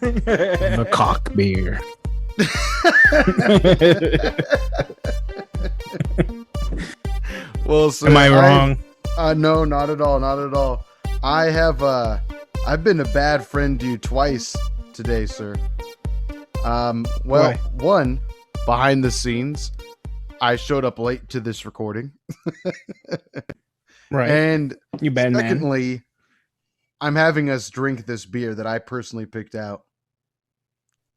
The cock beer. Well, sir, am I wrong? No, not at all. Not at all. I've been a bad friend to you twice today, sir. Well, Why? one, behind the scenes, I showed up late to this recording. Right. And You bad man. secondly, I'm having us drink this beer that I personally picked out.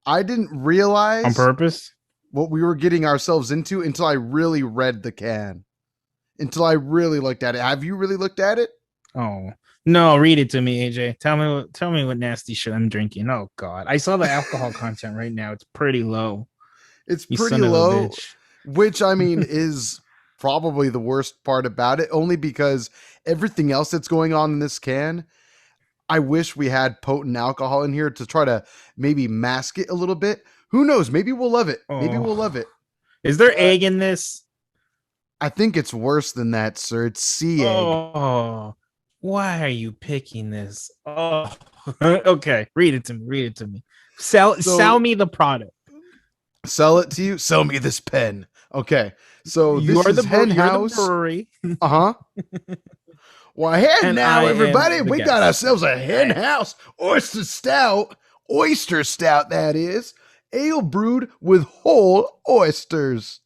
I didn't realize On purpose? what we were getting ourselves into until I really read the can. Until I really looked at it. Have you really looked at it? Oh. No, read it to me, AJ. Tell me what nasty shit I'm drinking. Oh god. I saw the alcohol content right now. It's pretty low. It's You pretty son of a low, bitch. which I mean is probably the worst part about it, only because everything else that's going on in this can, I wish we had potent alcohol in here to try to maybe mask it a little bit. Who knows? Maybe we'll love it. Maybe we'll love it. Is there egg in this? I think it's worse than that, sir. It's sea egg. Oh, why are you picking this? Oh, okay. Read it to me. Read it to me. Sell me the product. Sell it to you. Sell me this pen. Okay. So this is Hen House. brewery. Uh-huh. Well, And now, I am everybody, the we guest. got ourselves a Hen House Oyster Stout. Oyster Stout, that is. Ale brewed with whole oysters.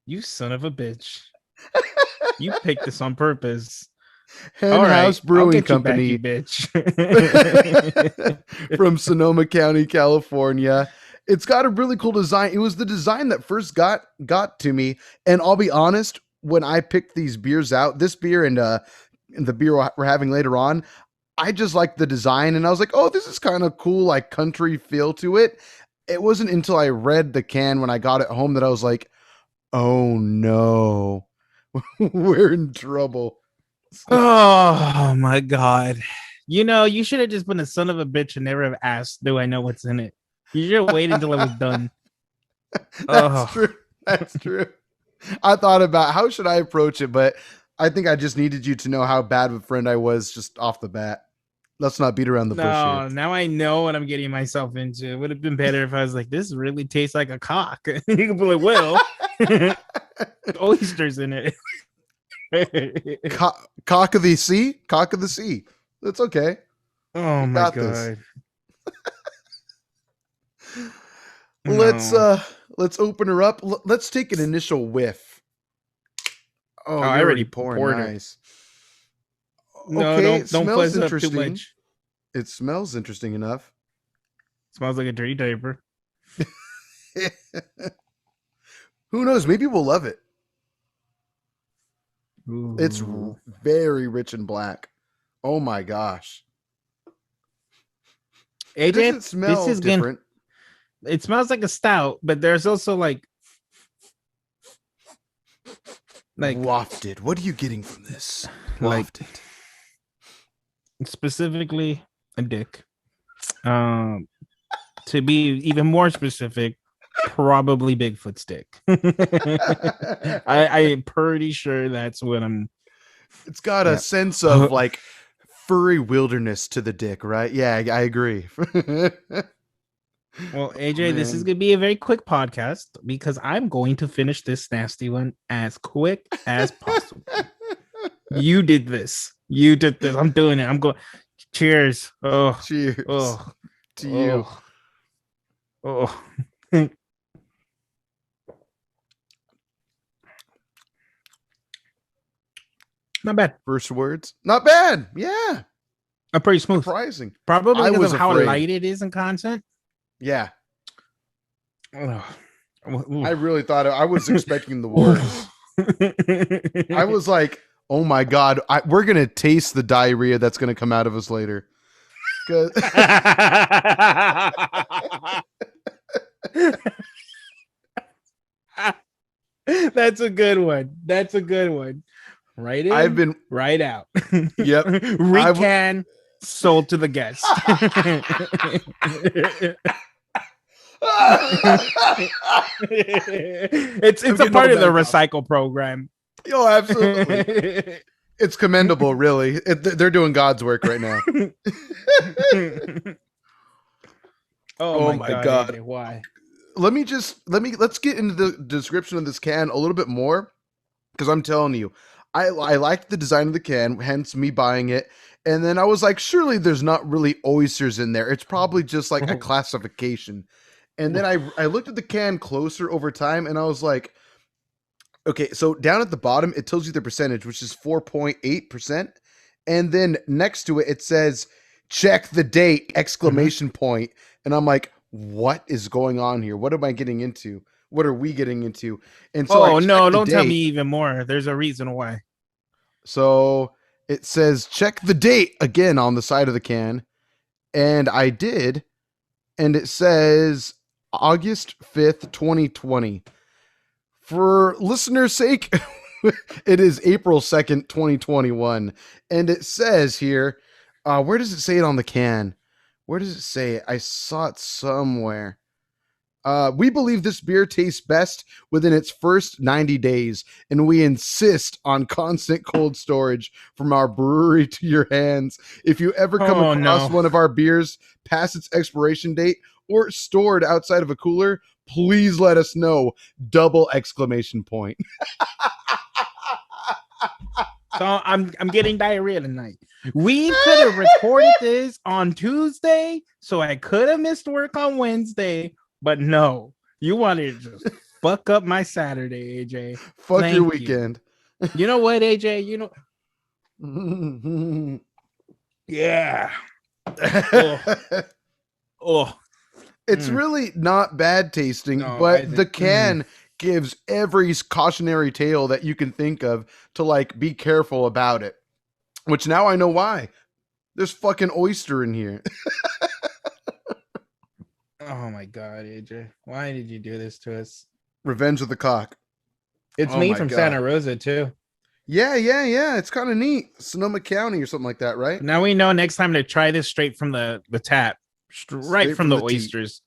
You son of a bitch. You picked this on purpose. Hen All right, House I'll Brewing get you back, Company you bitch. from Sonoma County, California. It's got a really cool design. It was the design that first got to me. And I'll be honest, when I picked these beers out, this beer and the beer we're having later on, I just liked the design. And I was like, oh, this is kind of cool, like country feel to it. It wasn't until I read the can when I got it home that I was like, oh no, we're in trouble. Oh my god. You know, you should have just been a son of a bitch and never have asked, do I know what's in it? You should have waited until it was done. That's true. That's true. I thought about how should I approach it, but I think I just needed you to know how bad of a friend I was just off the bat. Let's not beat around the bush No, here. now I know what I'm getting myself into. It would have been better if I was like, this really tastes like a cock. You can be like, well, oysters in it. Cock of the sea? Cock of the sea. That's okay. Oh You my got god. this. No. Let's open her up. Let's take an initial whiff. Oh, I you're already pouring. poured it. Nice. No, Okay, don't smells fuzz it up too interesting. much. It smells interesting enough. Smells like a dirty diaper. Who knows? Maybe we'll love it. Ooh. It's very rich and black. Oh my gosh. AJ, Does it smell this is different? It smells like a stout, but there's also like Wafted. What are you getting from this? Like- Wafted. specifically a dick. To be even more specific, probably Bigfoot stick. I'm pretty sure that's what I'm. It's got a sense of like furry wilderness to the dick, right? Yeah, I agree. Well, AJ, this is Man. going to be a very quick podcast because I'm going to finish this nasty one as quick as possible. You did this. You did this. I'm doing it. I'm going. Cheers. Oh, Cheers oh, to you. Oh. Not bad. First words. Not bad. Yeah. Pretty smooth. Surprising. Probably I because was of how afraid. light it is in content. Yeah. Ugh. I really thought I was expecting the worst. I was like, oh my God, we're going to taste the diarrhea that's going to come out of us later. 'Cause- That's a good one. That's a good one. Right in, I've been, right out. yep. Recan, sold to the guest. it's a getting part all of the back off. recycle program. Oh, absolutely. It's commendable, really. They're doing God's work right now. Oh Oh my my god, god. AJ, why? Let's get into the description of this can a little bit more, because I'm telling you, I liked the design of the can, hence me buying it. And then I was like, surely there's not really oysters in there. It's probably just like a classification. And then I looked at the can closer over time, and I was like, okay, so down at the bottom it tells you the percentage, which is 4.8%, and then next to it it says check the date Mhm. exclamation point, and I'm like, what is going on here? What am I getting into? What are we getting into? And so I Oh checked no, the don't tell me date. even more. There's a reason why. So it says check the date again on the side of the can, and I did, and it says August 5th, 2020. For listeners' sake, it is April 2nd, 2021. And it says here, where does it say it on the can? Where does it say it? I saw it somewhere. We believe this beer tastes best within its first 90 days, and we insist on constant cold storage from our brewery to your hands. If you ever come Oh across no. one of our beers past its expiration date or stored outside of a cooler, please let us know. Double exclamation point. So I'm getting diarrhea tonight. We could have recorded this on Tuesday, so I could have missed work on Wednesday, but no, you wanted to just fuck up my Saturday, AJ. Fuck your Thank you. weekend. You know what, AJ? Yeah. Oh, oh. It's really not bad tasting, No, but the Isaac. can gives every cautionary tale that you can think of to like be careful about it. Which now I know why. There's fucking oyster in here. Oh my god, AJ. Why did you do this to us? Revenge of the Cock. It's Oh made my from god. Santa Rosa too. Yeah. It's kind of neat. Sonoma County or something like that, right? Now we know next time to try this straight from the tap, right Straight from from the the teat. oysters.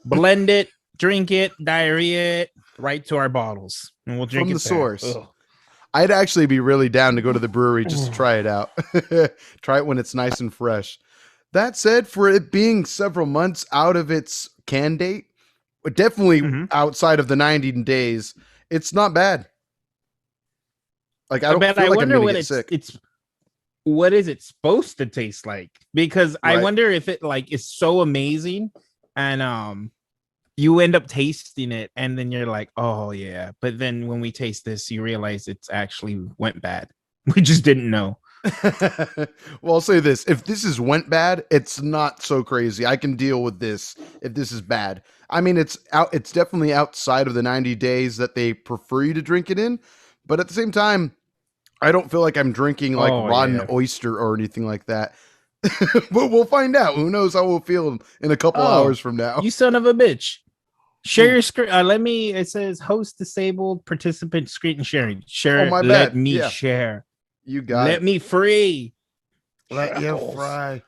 Blend it, drink it, diarrhea it, right to our bottles, and we'll drink From the it there. source. Ugh. I'd actually be really down to go to the brewery just to try it out. Try it when it's nice and fresh. That said, for it being several months out of its can date, but definitely Mhm. outside of the 90 days, it's not bad. Like I don't But feel I like I'm wonder gonna what get sick. it's what is it supposed to taste like? Because I Right. wonder if it like is so amazing and you end up tasting it and then you're like, oh yeah. But then when we taste this, you realize it's actually went bad. We just didn't know. Well, I'll say this. If this is went bad, it's not so crazy. I can deal with this if this is bad. I mean, it's definitely outside of the 90 days that they prefer you to drink it in, but at the same time, I don't feel like I'm drinking like Oh rotten yeah. oyster or anything like that. But we'll find out. Who knows how we'll feel in a couple Oh, hours from now. you son of a bitch. Share Mm. your screen. It says host disabled, participant screen sharing. Oh, Share. my Let bad. me Yeah, share. you got Let it. me free. Let you Shackles. fry.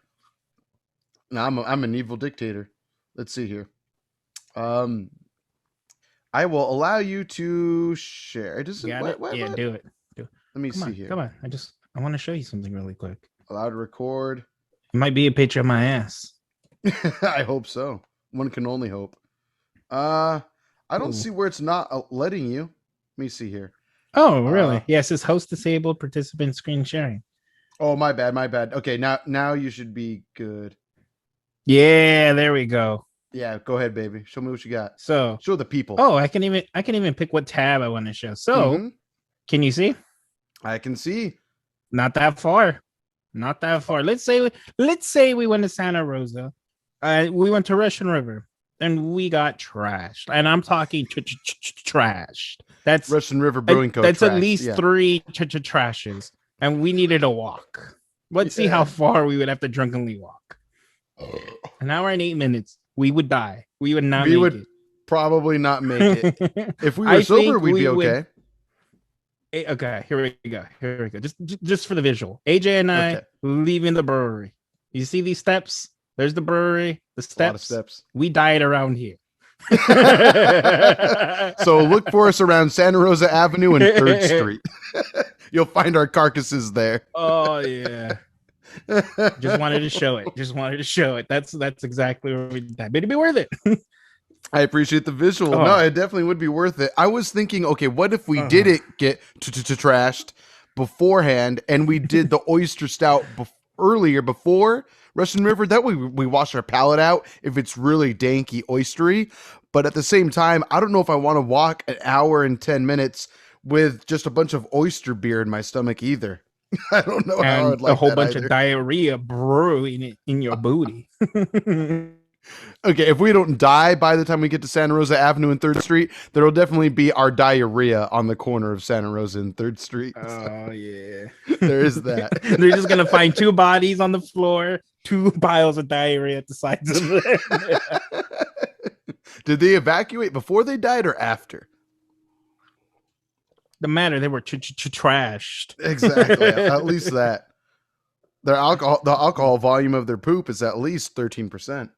Now I'm an evil dictator. Let's see here. Um, I will allow you to share. It doesn't. Got it? Yeah, What? do it. Do it. Let me Come see on. here. Come on. I want to show you something really quick. Allow to record. It might be a picture of my ass. I hope so. One can only hope. Uh, I don't Ooh. see where it's not letting you. Let me see here. Oh, Uh, really? Yeah, it says host disabled, participant screen sharing. oh, my bad. Okay, now you should be good. Yeah, there we go. Yeah, go ahead, baby. Show me what you got. So, Show the people. oh, I can even pick what tab I want to show. So, Mm-hmm. can you see? I can see. Not that far. Not that far. Let's say we went to Santa Rosa. We went to Russian River and we got trashed. And I'm talking trashed. That's Russian River Brewing Co. that's at trash. least Yeah. 3 trashes. And we needed to walk. Let's see how far we would have to drunkenly walk. An hour and 8 minutes. We would die. We would not We make would it. probably not make it. If we were I sober, think we'd we be would. okay. Okay, here we go. Here we go. Just for the visual. AJ and I Okay. leaving the brewery. You see these steps? There's the brewery, the A lot of steps. steps. We died around here. So look for us around Santa Rosa Avenue and 3rd Street. You'll find our carcasses there. Oh yeah. Just wanted to show it. Just wanted to show it. That's exactly what we did. But it'd be worth it. I appreciate the visual. No, Oh, it definitely would be worth it. I was thinking, okay, what if we uh, didn't get trashed beforehand and we did the oyster stout earlier before Russian River? That way we wash our palate out if it's really danky oystery. But at the same time, I don't know if I want to walk an hour and 10 minutes with just a bunch of oyster beer in my stomach either. I don't know how I and would a like whole that bunch either. of diarrhea brewing in your booty. Okay, if we don't die by the time we get to Santa Rosa Avenue and 3rd Street, there'll definitely be our diarrhea on the corner of Santa Rosa and 3rd Street. Oh yeah. There is that. They're just gonna find 2 bodies on the floor, 2 piles of diarrhea at the sides of them. Did they evacuate before they died or after? The matter, they were trashed. Exactly. At least that. The alcohol volume of their poop is at least 13%.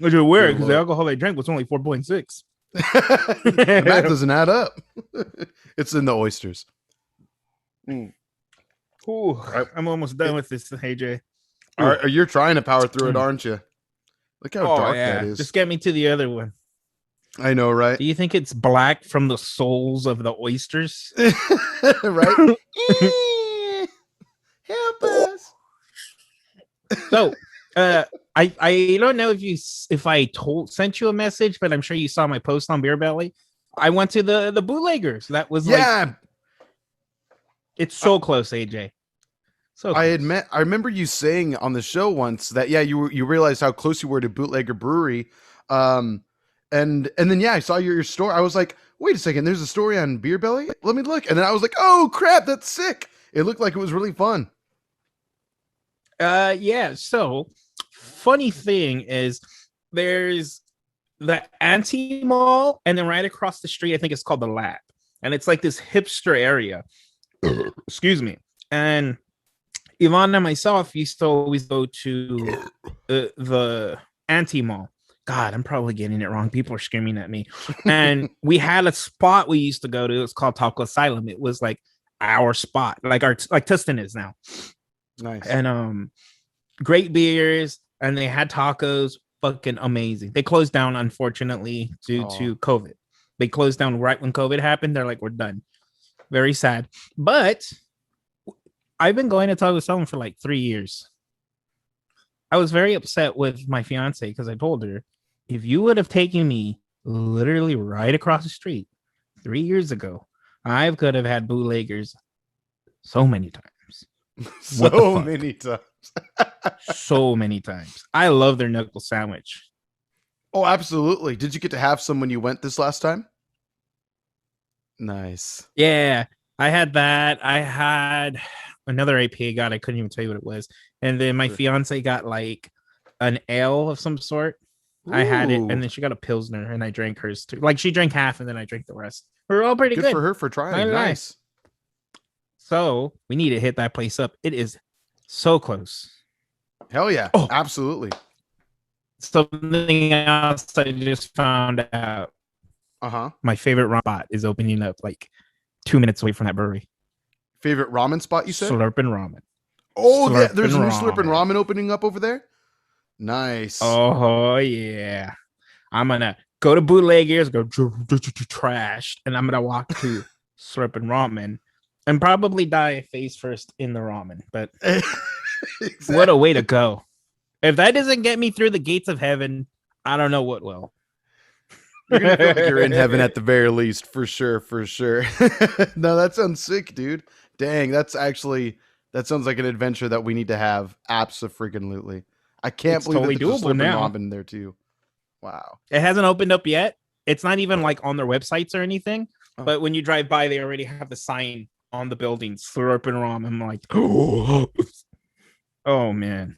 Which is weird because the alcohol they drank was only 4.6. The math doesn't add up. It's in the oysters. Ooh, I'm almost done with this, AJ. You're trying to power through it, aren't you? Look how dark that is. Just get me to the other one. I know, right? Do you think it's black from the souls of the oysters? Right? Help us. So, I don't know if I sent you a message, but I'm sure you saw my post on Beer Belly. I went to the bootleggers. That was it's so close, AJ. So close. I remember you saying on the show once that you realized how close you were to Bootlegger Brewery, and then I saw your story. I was like, wait a second, there's a story on Beer Belly. Let me look, and then I was like, oh crap, that's sick. It looked like it was really fun. So funny thing is there's the anti mall, and then right across the street, I think it's called the Lab, and it's like this hipster area. Excuse me. And Yvonne and myself used to always go to the anti mall. God, I'm probably getting it wrong. People are screaming at me. And we had a spot we used to go to. It's called Taco Asylum. It was like our spot, like Tustin is now. Nice. And great beers, and they had tacos, fucking amazing. They closed down, unfortunately, due to COVID. They closed down right when COVID happened. They're like, we're done. Very sad. But I've been going to Taco Asylum for like 3 years. I was very upset with my fiance because I told her, if you would have taken me literally right across the street 3 years ago, I could have had bootleggers so many times. So many times. So many times. I love their knuckle sandwich. Oh, absolutely. Did you get to have some when you went this last time? Nice. Yeah, I had that. I had another APA. God, I couldn't even tell you what it was. And then my fiance got like an ale of some sort. Ooh. I had it, and then she got a Pilsner, and I drank hers too. Like she drank half, and then I drank the rest. We're all pretty good for her for trying. Nice. So we need to hit that place up. It is so close. Hell yeah. Oh, absolutely. Something else I just found out. My favorite ramen spot is opening up like 2 minutes away from that brewery. Favorite ramen spot, you said? Slurpin' Ramen. Oh, there's a new Slurpin' Ramen opening up over there? Nice. Oh, yeah. I'm going to go to Bootleggers, go trash, and I'm going to walk to Slurpin' Ramen and probably die face first in the ramen. But exactly. What a way to go. If that doesn't get me through the gates of heaven, I don't know what will. You're gonna feel like you're in heaven at the very least, for sure. No, that sounds sick, dude. Dang, that sounds like an adventure that we need to have. Abso-freaking-lutely. I can't believe totally that there's doable now. Ramen there too. Wow. It hasn't opened up yet. It's not even like on their websites or anything. But when you drive by, they already have the sign on the building. Slurpin' Ramen. I'm like, oh man.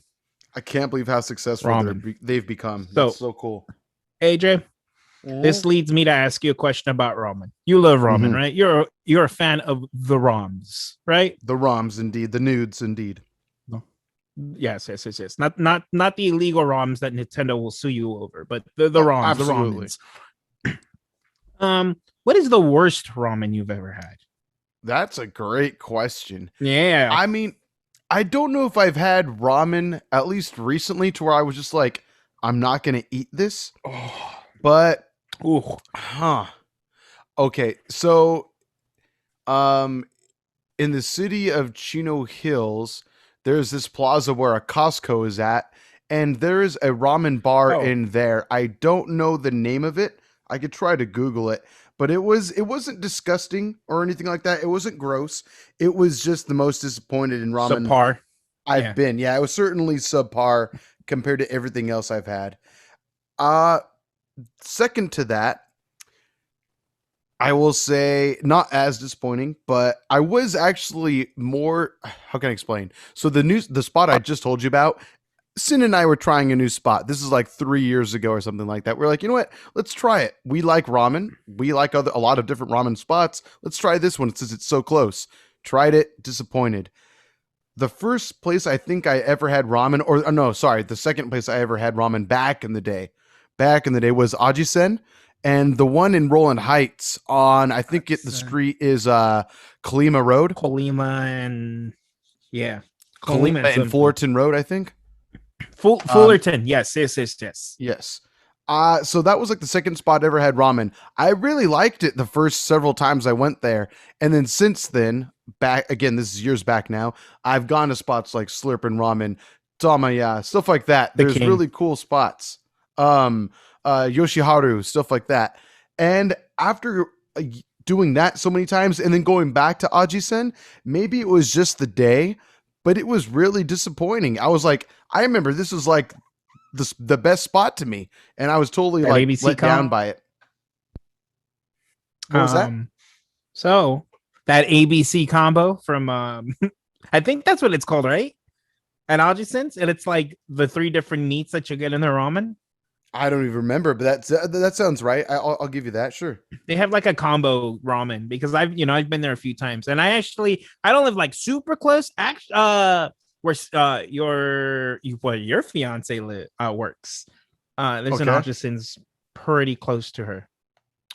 I can't believe how successful they've become. That's so cool. AJ, this leads me to ask you a question about ramen. You love ramen, right? You're a fan of the ROMs, right? The ROMs, indeed. The nudes, indeed. No. Yes. Not the illegal ROMs that Nintendo will sue you over, but the ROMs, absolutely. The ramens. What is the worst ramen you've ever had? That's a great question. Yeah. I mean, I don't know if I've had ramen at least recently to where I was just like, I'm not gonna eat this. Oh, But ooh. huh. Okay, so um in the city of Chino Hills, there's this plaza where a Costco is at, and there is a ramen bar Oh, in there. I don't know the name of it. I could try to Google it, but it wasn't disgusting or anything like that. It wasn't gross. It was just the most disappointed in ramen subpar. I've Yeah. been. Yeah, it was certainly subpar compared to everything else I've had. Uh Second to that, I will say not as disappointing, but I was actually more. How can I explain? So the spot I just told you about, Sin and I were trying a new spot. This is like 3 years ago or something like that. We're like, you know what? Let's try it. We like ramen. We like a lot of different ramen spots. Let's try this one since it's so close. Tried it, disappointed. The first place I think I ever had ramen, or no, sorry, the second place I ever had ramen back in the day was Ajisen, and the one in Roland Heights on I think the That's street is Colima Road, Colima and yeah, Colima Colima and and something. Fullerton Road, I think. Um, Fullerton. Yes, yes, yes, yes. yes. So that was like the second spot I ever had ramen. I really liked it the first several times I went there, and then since then, back again, this is years back now. I've gone to spots like Slurpin' Ramen, Tamaya, stuff like that. The There's king. really cool spots. Um, Yoshiharu, stuff like that. And after doing that so many times, and then going back to Ajisen, maybe it was just the day, but it was really disappointing. I was like, I remember this was like the best spot to me, and I was totally That like ABC let down com. by it. What was that? Um, so that ABC combo from I think that's what it's called, right? At Algison's, and it's like the three different meats that you get in the ramen. I don't even remember, but that sounds right. I'll give you that. Sure. They have like a combo ramen because I've been there a few times, and I don't live like super close. Actually, where your fiance works. There's an Okay. Algison's pretty close to her.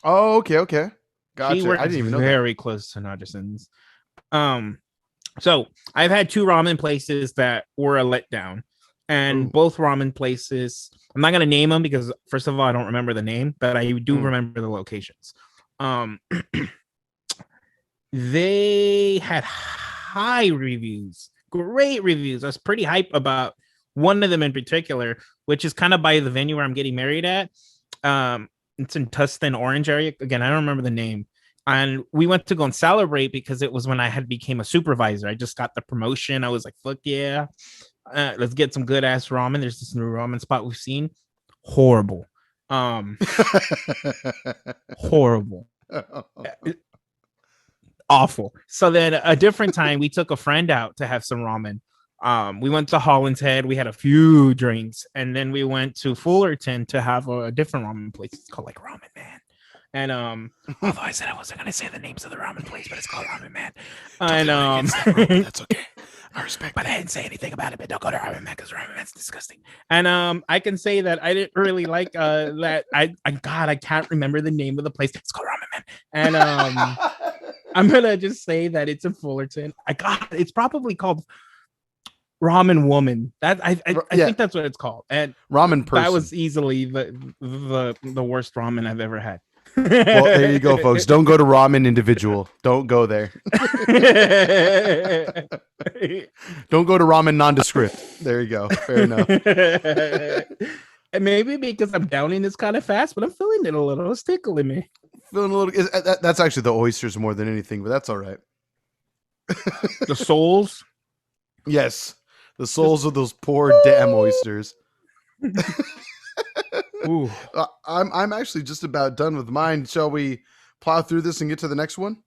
Oh, okay, okay. She Gotcha. I works didn't even know that. very close to Algison's. Um, So I've had two ramen places that were a letdown, and Ooh. both ramen places. I'm not gonna name them because first of all, I don't remember the name, but I do Mm. remember the locations. Um, they had high reviews, great reviews. I was pretty hype about one of them in particular, which is kind of by the venue where I'm getting married at. It's in Tustin Orange area. Again, I don't remember the name. And we went to go and celebrate because it was when I had became a supervisor. I just got the promotion. I was like, fuck yeah. Let's get some good ass ramen. There's this new ramen spot we've seen. Horrible. Um, horrible. Awful. So then a different time we took a friend out to have some ramen. We went to Holland's Head. We had a few drinks, and then we went to Fullerton to have a different ramen place. It's called like Ramen Man. And although I said I wasn't gonna say the names of the ramen place, but it's called Ramen Man. And That's okay. I respect. but I didn't say anything about it. But don't go to Ramen Man because Ramen Man's disgusting. And I can say that I didn't really like that. I can't remember the name of the place. It's called Ramen Man. And I'm gonna just say that it's in Fullerton. It's probably called Ramen Woman. That I Yeah, think that's what it's called. And ramen that person. was easily the worst ramen I've ever had. Well, there you go, folks. Don't go to ramen individual. Don't go there. Don't go to ramen nondescript. There you go. Fair enough. And maybe because I'm downing this kind of fast, but I'm feeling it a little. It's tickling me. Feeling a little. That's actually the oysters more than anything, but that's all right. The souls. Yes, the souls of those poor damn oysters. Ooh. I'm actually just about done with mine. Shall we plow through this and get to the next one?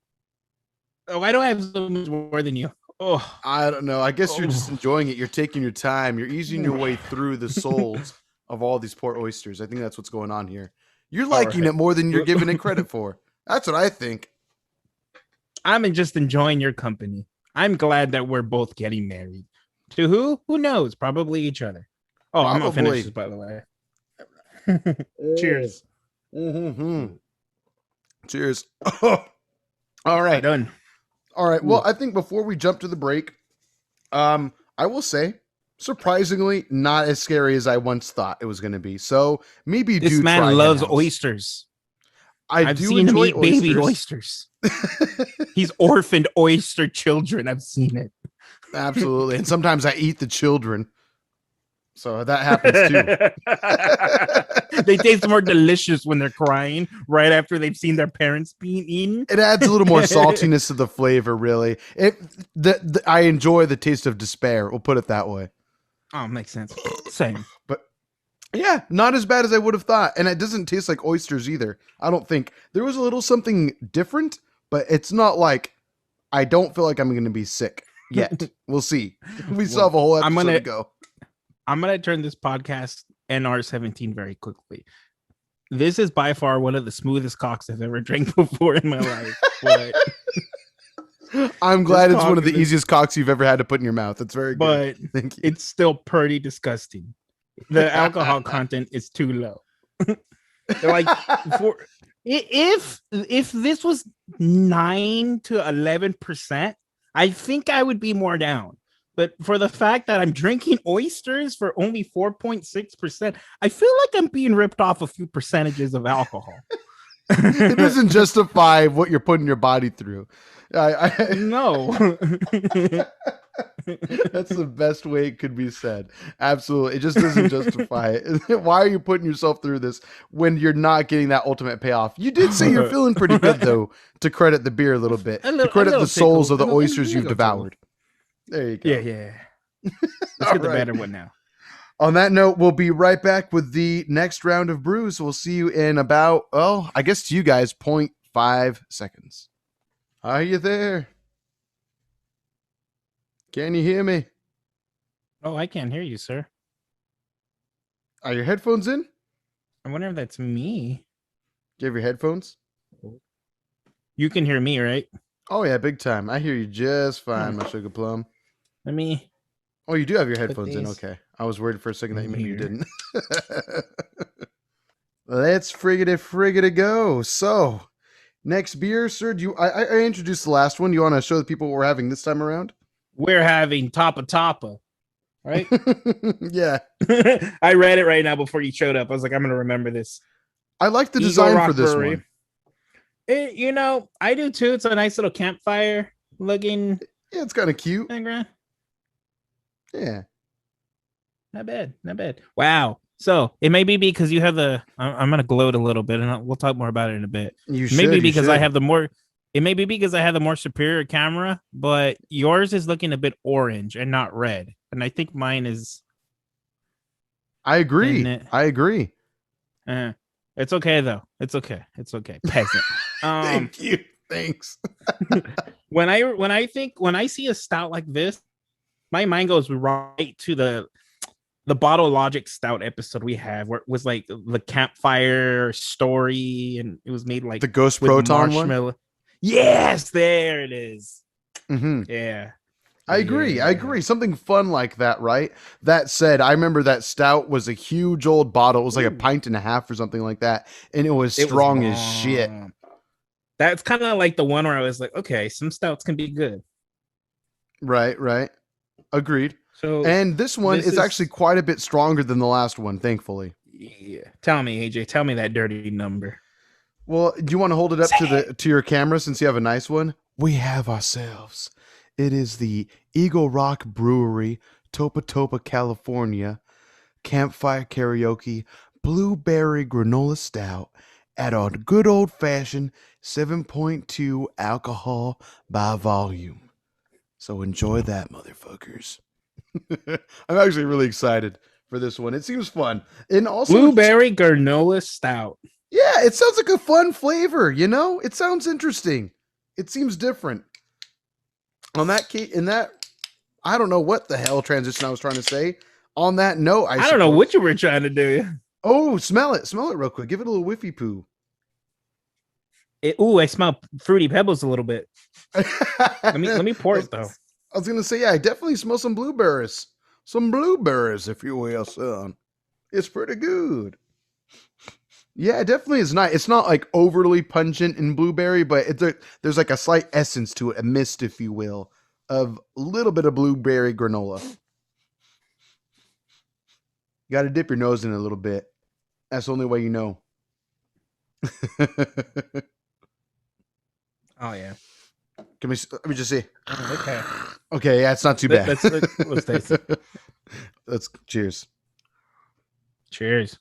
Oh, I don't have so much more than you. Oh. I don't know. I guess you're just enjoying it. You're taking your time. You're easing your way through the souls of all these poor oysters. I think that's what's going on here. You're liking it more than you're giving it credit for. That's what I think. I'm just enjoying your company. I'm glad that we're both getting married. To who? Who knows? Probably each other. Oh, I'm gonna finish this, by the way. Cheers. Mm-hmm. Cheers. All right. Done. All right. Well, I think before we jump to the break, I will say, surprisingly, not as scary as I once thought it was going to be. So maybe This do man try loves Henhouse. oysters. I I've do seen him enjoy eat baby oysters. He's orphaned oyster children. I've seen it. Absolutely. And sometimes I eat the children. So that happens too. They taste more delicious when they're crying right after they've seen their parents being eaten. It adds a little more saltiness to the flavor, really. I enjoy the taste of despair. We'll put it that way. Oh, makes sense. Same. But yeah, not as bad as I would have thought. And it doesn't taste like oysters either. I don't think. There was a little something different, but it's not like I don't feel like I'm going to be sick yet. We'll see. We still have a whole episode to go. I'm going to turn this podcast NR17 very quickly. This is by far one of the smoothest cocks I've ever drank before in my life. But I'm glad it's one of the easiest cocks you've ever had to put in your mouth. It's very good. But Thank you. It's still pretty disgusting. The alcohol content is too low. Like if this was 9 to 11%, I think I would be more down. But for the fact that I'm drinking oysters for only 4.6%, I feel like I'm being ripped off a few percentages of alcohol. It doesn't justify what you're putting your body through. No. That's the best way it could be said. Absolutely. It just doesn't justify it. Why are you putting yourself through this when you're not getting that ultimate payoff? You did say you're feeling pretty good, though, to credit the beer a little bit. To credit the souls of the oysters you've devoured. There you go. Yeah. Let's get the better one now. On that note, we'll be right back with the next round of brews. We'll see you in about, well, I guess to you guys, 0.5 seconds. Are you there? Can you hear me? Oh, I can't hear you, sir. Are your headphones in? I wonder if that's me. Do you have your headphones? You can hear me, right? Oh, yeah, big time. I hear you just fine, my sugar plum. Let me... Oh, you do have your headphones in. Okay. I was worried for a second that maybe you didn't. Let's friggity go. So, next beer, sir. I introduced the last one. You want to show the people what we're having this time around? We're having Tapa, right? Yeah. I read it right now before you showed up. I was like, I'm going to remember this. I like the design for this one. I do too. It's a nice little campfire looking. Yeah, it's kind of cute. Background. Yeah. Not bad. Wow. So it may be because you have I'm going to gloat a little bit and we'll talk more about it in a bit. Maybe because I have the more superior camera, but yours is looking a bit orange and not red. And I think mine is. I agree. It's okay though. It's okay. Peasant. Thank you. Thanks. when I see a stout like this, my mind goes right to the Bottle Logic stout episode we have, where it was like the campfire story, and it was made like the Ghost Proton one. Yes, there it is. Mm-hmm. Yeah. I agree. Something fun like that, right? That said, I remember that stout was a huge old bottle. It was like a pint and a half or something like that. And it was strong as shit. That's kind of like the one where I was like, okay, some stouts can be good. Right. Agreed. So, and this one is actually quite a bit stronger than the last one, thankfully. Yeah. Tell me, AJ, tell me that dirty number. Well, do you want to hold it up to your camera since you have a nice one? We have ourselves. It is the Eagle Rock Brewery, Topa, California, Campfire Karaoke Blueberry Granola Stout at a good old-fashioned 7.2 alcohol by volume. So enjoy that, motherfuckers. I'm actually really excited for this one. It seems fun. And also Blueberry Granola Stout. Yeah, it sounds like a fun flavor, you know? It sounds interesting. It seems different. On that case, I don't know what the hell transition I was trying to say. On that note, I don't know what you were trying to do. Oh, smell it real quick. Give it a little whiffy poo. I smell Fruity Pebbles a little bit. let me pour it though. I was gonna say, yeah, I definitely smell some blueberries. Some blueberries, if you will, son. It's pretty good. Yeah, it definitely is nice. It's not like overly pungent in blueberry, but there's like a slight essence to it, a mist, if you will, of a little bit of blueberry granola. You got to dip your nose in a little bit. That's the only way you know. Oh yeah. Let me just see. Okay. Okay, yeah, it's not too bad. Let's taste it. Let's cheers. Cheers.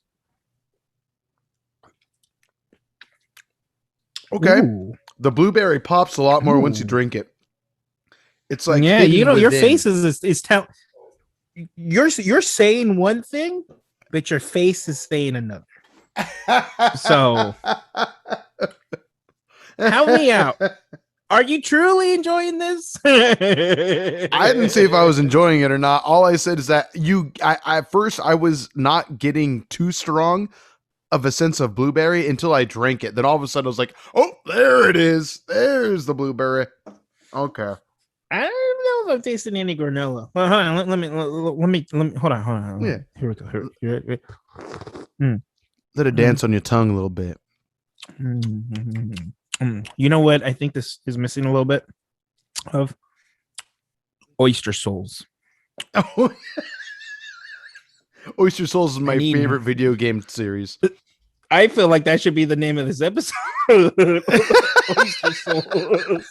Okay. Ooh. The blueberry pops a lot more once you drink it. It's like yeah, hidden you know, your within. face is you're saying one thing, but your face is saying another. So help me out. Are you truly enjoying this? I didn't say if I was enjoying it or not. All I said is that at first I was not getting too strong of a sense of blueberry until I drank it. Then all of a sudden I was like, oh, there it is. There's the blueberry. Okay. I don't know if I'm tasting any granola. Well, hold on, let me hold on. Yeah. Here we go. Here. Let it dance on your tongue a little bit. You know what? I think this is missing a little bit of oyster souls. Oyster Souls is my favorite video game series. I feel like that should be the name of this episode. Oyster Souls.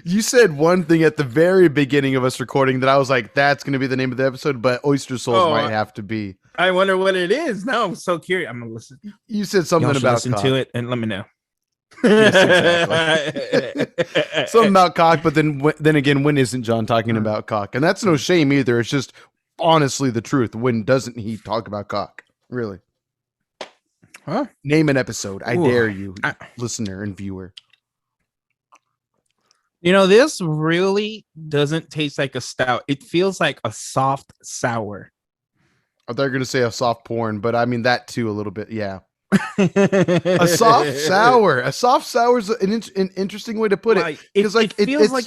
You said one thing at the very beginning of us recording that I was like, that's going to be the name of the episode, but Oyster Souls might have to be. I wonder what it is. Now I'm so curious. I'm going to listen. You said something about listen cock. To it and let me know. Yes, exactly. Something about cock, but then again, when isn't John talking about cock? And that's no shame either. It's just honestly the truth. When doesn't he talk about cock? Really? Huh? Name an episode. I dare you, listener and viewer. You know, this really doesn't taste like a stout. It feels like a soft sour. I thought you were going to say a soft porn, but I mean that too a little bit. Yeah. A soft sour. A soft sour is an interesting way to put it. Because it feels like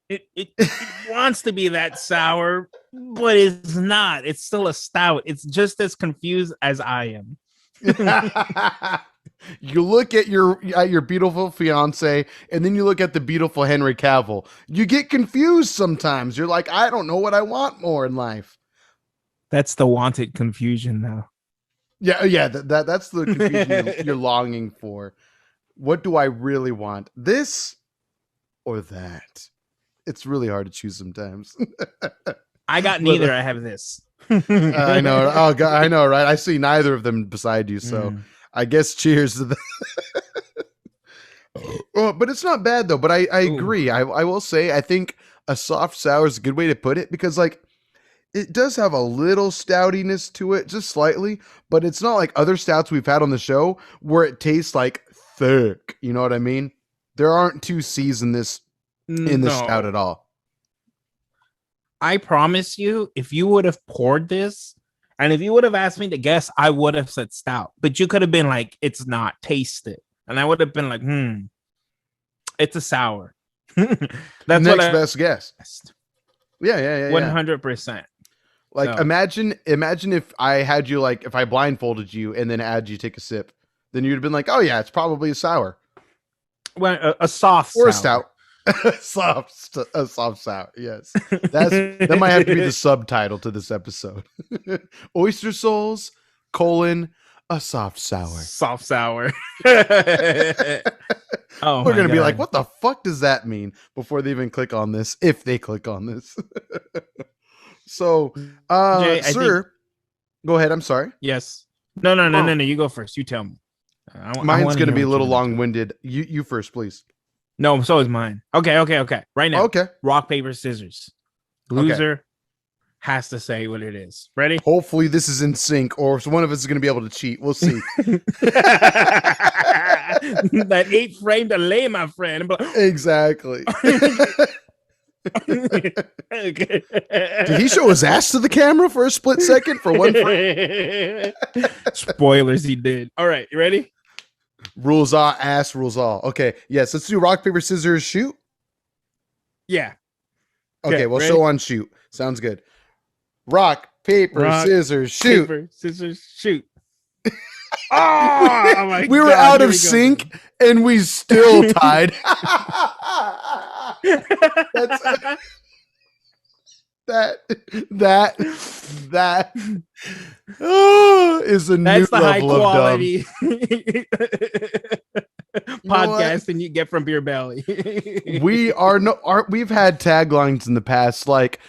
it wants to be that sour, but it's not. It's still a stout. It's just as confused as I am. You look at your beautiful fiance, and then you look at the beautiful Henry Cavill. You get confused sometimes. You're like, I don't know what I want more in life. That's the wanted confusion now. Yeah. That's the confusion you're longing for. What do I really want? This or that? It's really hard to choose sometimes. I got neither. I have this. I know. Oh God, I know, right? I see neither of them beside you, so I guess cheers to that. But it's not bad though. But I agree. I will say I think a soft sour is a good way to put it because like it does have a little stoutiness to it, just slightly, but it's not like other stouts we've had on the show where it tastes like thick. You know what I mean? There aren't two C's in this stout at all. I promise you, if you would have poured this, and if you would have asked me to guess, I would have said stout. But you could have been like, it's not, taste it. And I would have been like, it's a sour. That's next best guess. Yeah. 100%. Like, so. Imagine if I had you, like, if I blindfolded you and then had you take a sip, then you'd have been like, oh yeah, it's probably a sour. Well, a soft or sour. A stout. a soft sour. Yes. That might have to be the subtitle to this episode. Oyster Souls, a soft sour. Soft sour. Oh, we're going to be like, what the fuck does that mean before they even click on this, if they click on this. So, Jay, sir, go ahead. I'm sorry. Yes. No. You go first. You tell me. Mine's going to be a little long-winded. You first, please. No, so is mine. Okay. Right now. Okay. Rock, paper, scissors. Loser has to say what it is. Ready? Hopefully this is in sync, or one of us is going to be able to cheat. We'll see. That 8-frame delay, my friend. Exactly. Okay. Did he show his ass to the camera for a split second for one frame? Spoilers, he did. All right, you ready? Rules all, ass rules all. Okay, yes, let's do rock, paper, scissors, shoot. Yeah. Okay, well, show on shoot. Sounds good. Rock, paper, scissors, shoot. Paper, scissors, shoot. Oh my we were out of sync and we still tied. that that is a new That's the high level of dumb. quality You know what? podcasting you get from Beer Belly. We've had taglines in the past like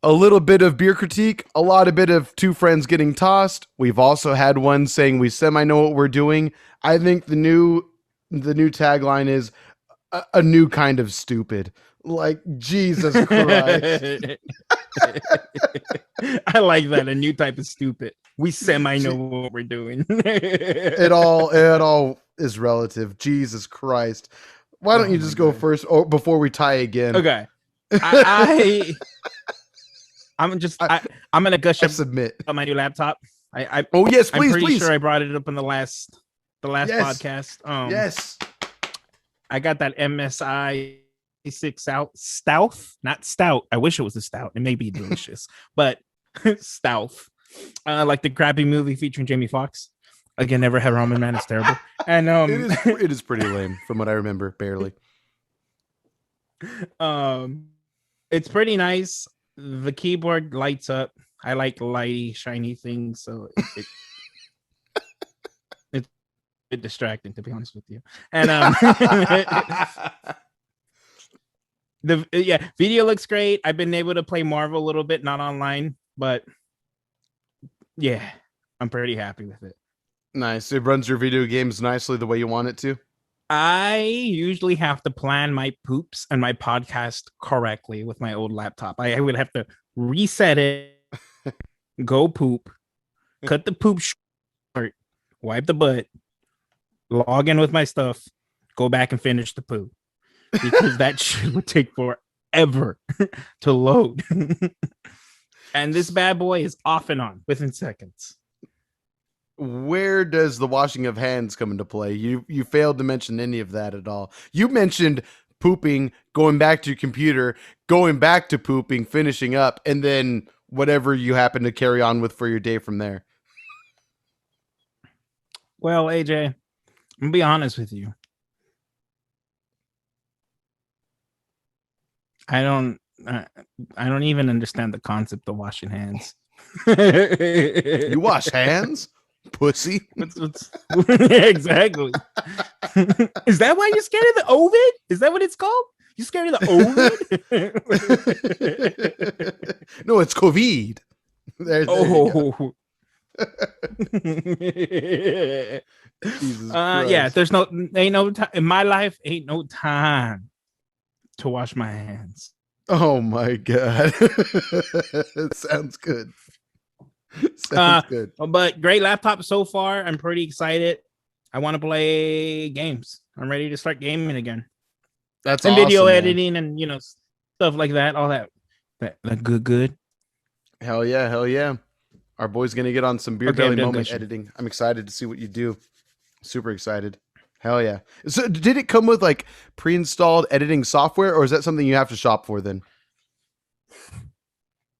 a little bit of beer critique, a lot of bit of two friends getting tossed. We've also had one saying we semi know what we're doing. I think the new tagline is a new kind of stupid. Like Jesus Christ. I like that. A new type of stupid. We semi know what we're doing. It all is relative. Jesus Christ. Why don't you just go first or before we tie again? Okay. I'm gonna gush up submit on my new laptop. Oh yes, I'm please, pretty please. sure I brought it up in the last Yes. podcast. Yes. I got that MSI 6 out stout, not stout. I wish it was a stout. It may be delicious, but stout. Like the crappy movie featuring Jamie Foxx. Again, never had ramen, man. It's terrible. And it is pretty lame from what I remember, barely. It's pretty nice. The keyboard lights up. I like lighty, shiny things, so it's a bit distracting, to be honest with you. And video looks great. I've been able to play Marvel a little bit, not online, but yeah, I'm pretty happy with it. Nice. It runs your video games nicely the way you want it to. I usually have to plan my poops and my podcast correctly with my old laptop. I would have to reset it, go poop, cut the poop short, wipe the butt, log in with my stuff, go back and finish the poop. Because that shit would take forever to load. And this bad boy is off and on within seconds. Where does the washing of hands come into play? You failed to mention any of that at all. You mentioned pooping, going back to your computer, going back to pooping, finishing up, and then whatever you happen to carry on with for your day from there. Well, AJ, I'm gonna be honest with you. I don't even understand the concept of washing hands. You wash hands? Pussy. Exactly. Is that why you're scared of the ovid? Is that what it's called? You scared of the ovid? No, it's COVID. There Jesus Christ. Yeah, ain't no time in my life. Ain't no time to wash my hands. Oh my God. It sounds good. Sounds good. But great laptop so far. I'm pretty excited. I want to play games. I'm ready to start gaming again. That's and awesome, video man. editing and stuff like that. All that good. Hell yeah. Our boy's gonna get on some Beer Belly moment editing. I'm excited to see what you do. Super excited. Hell yeah. So did it come with like pre-installed editing software, or is that something you have to shop for then?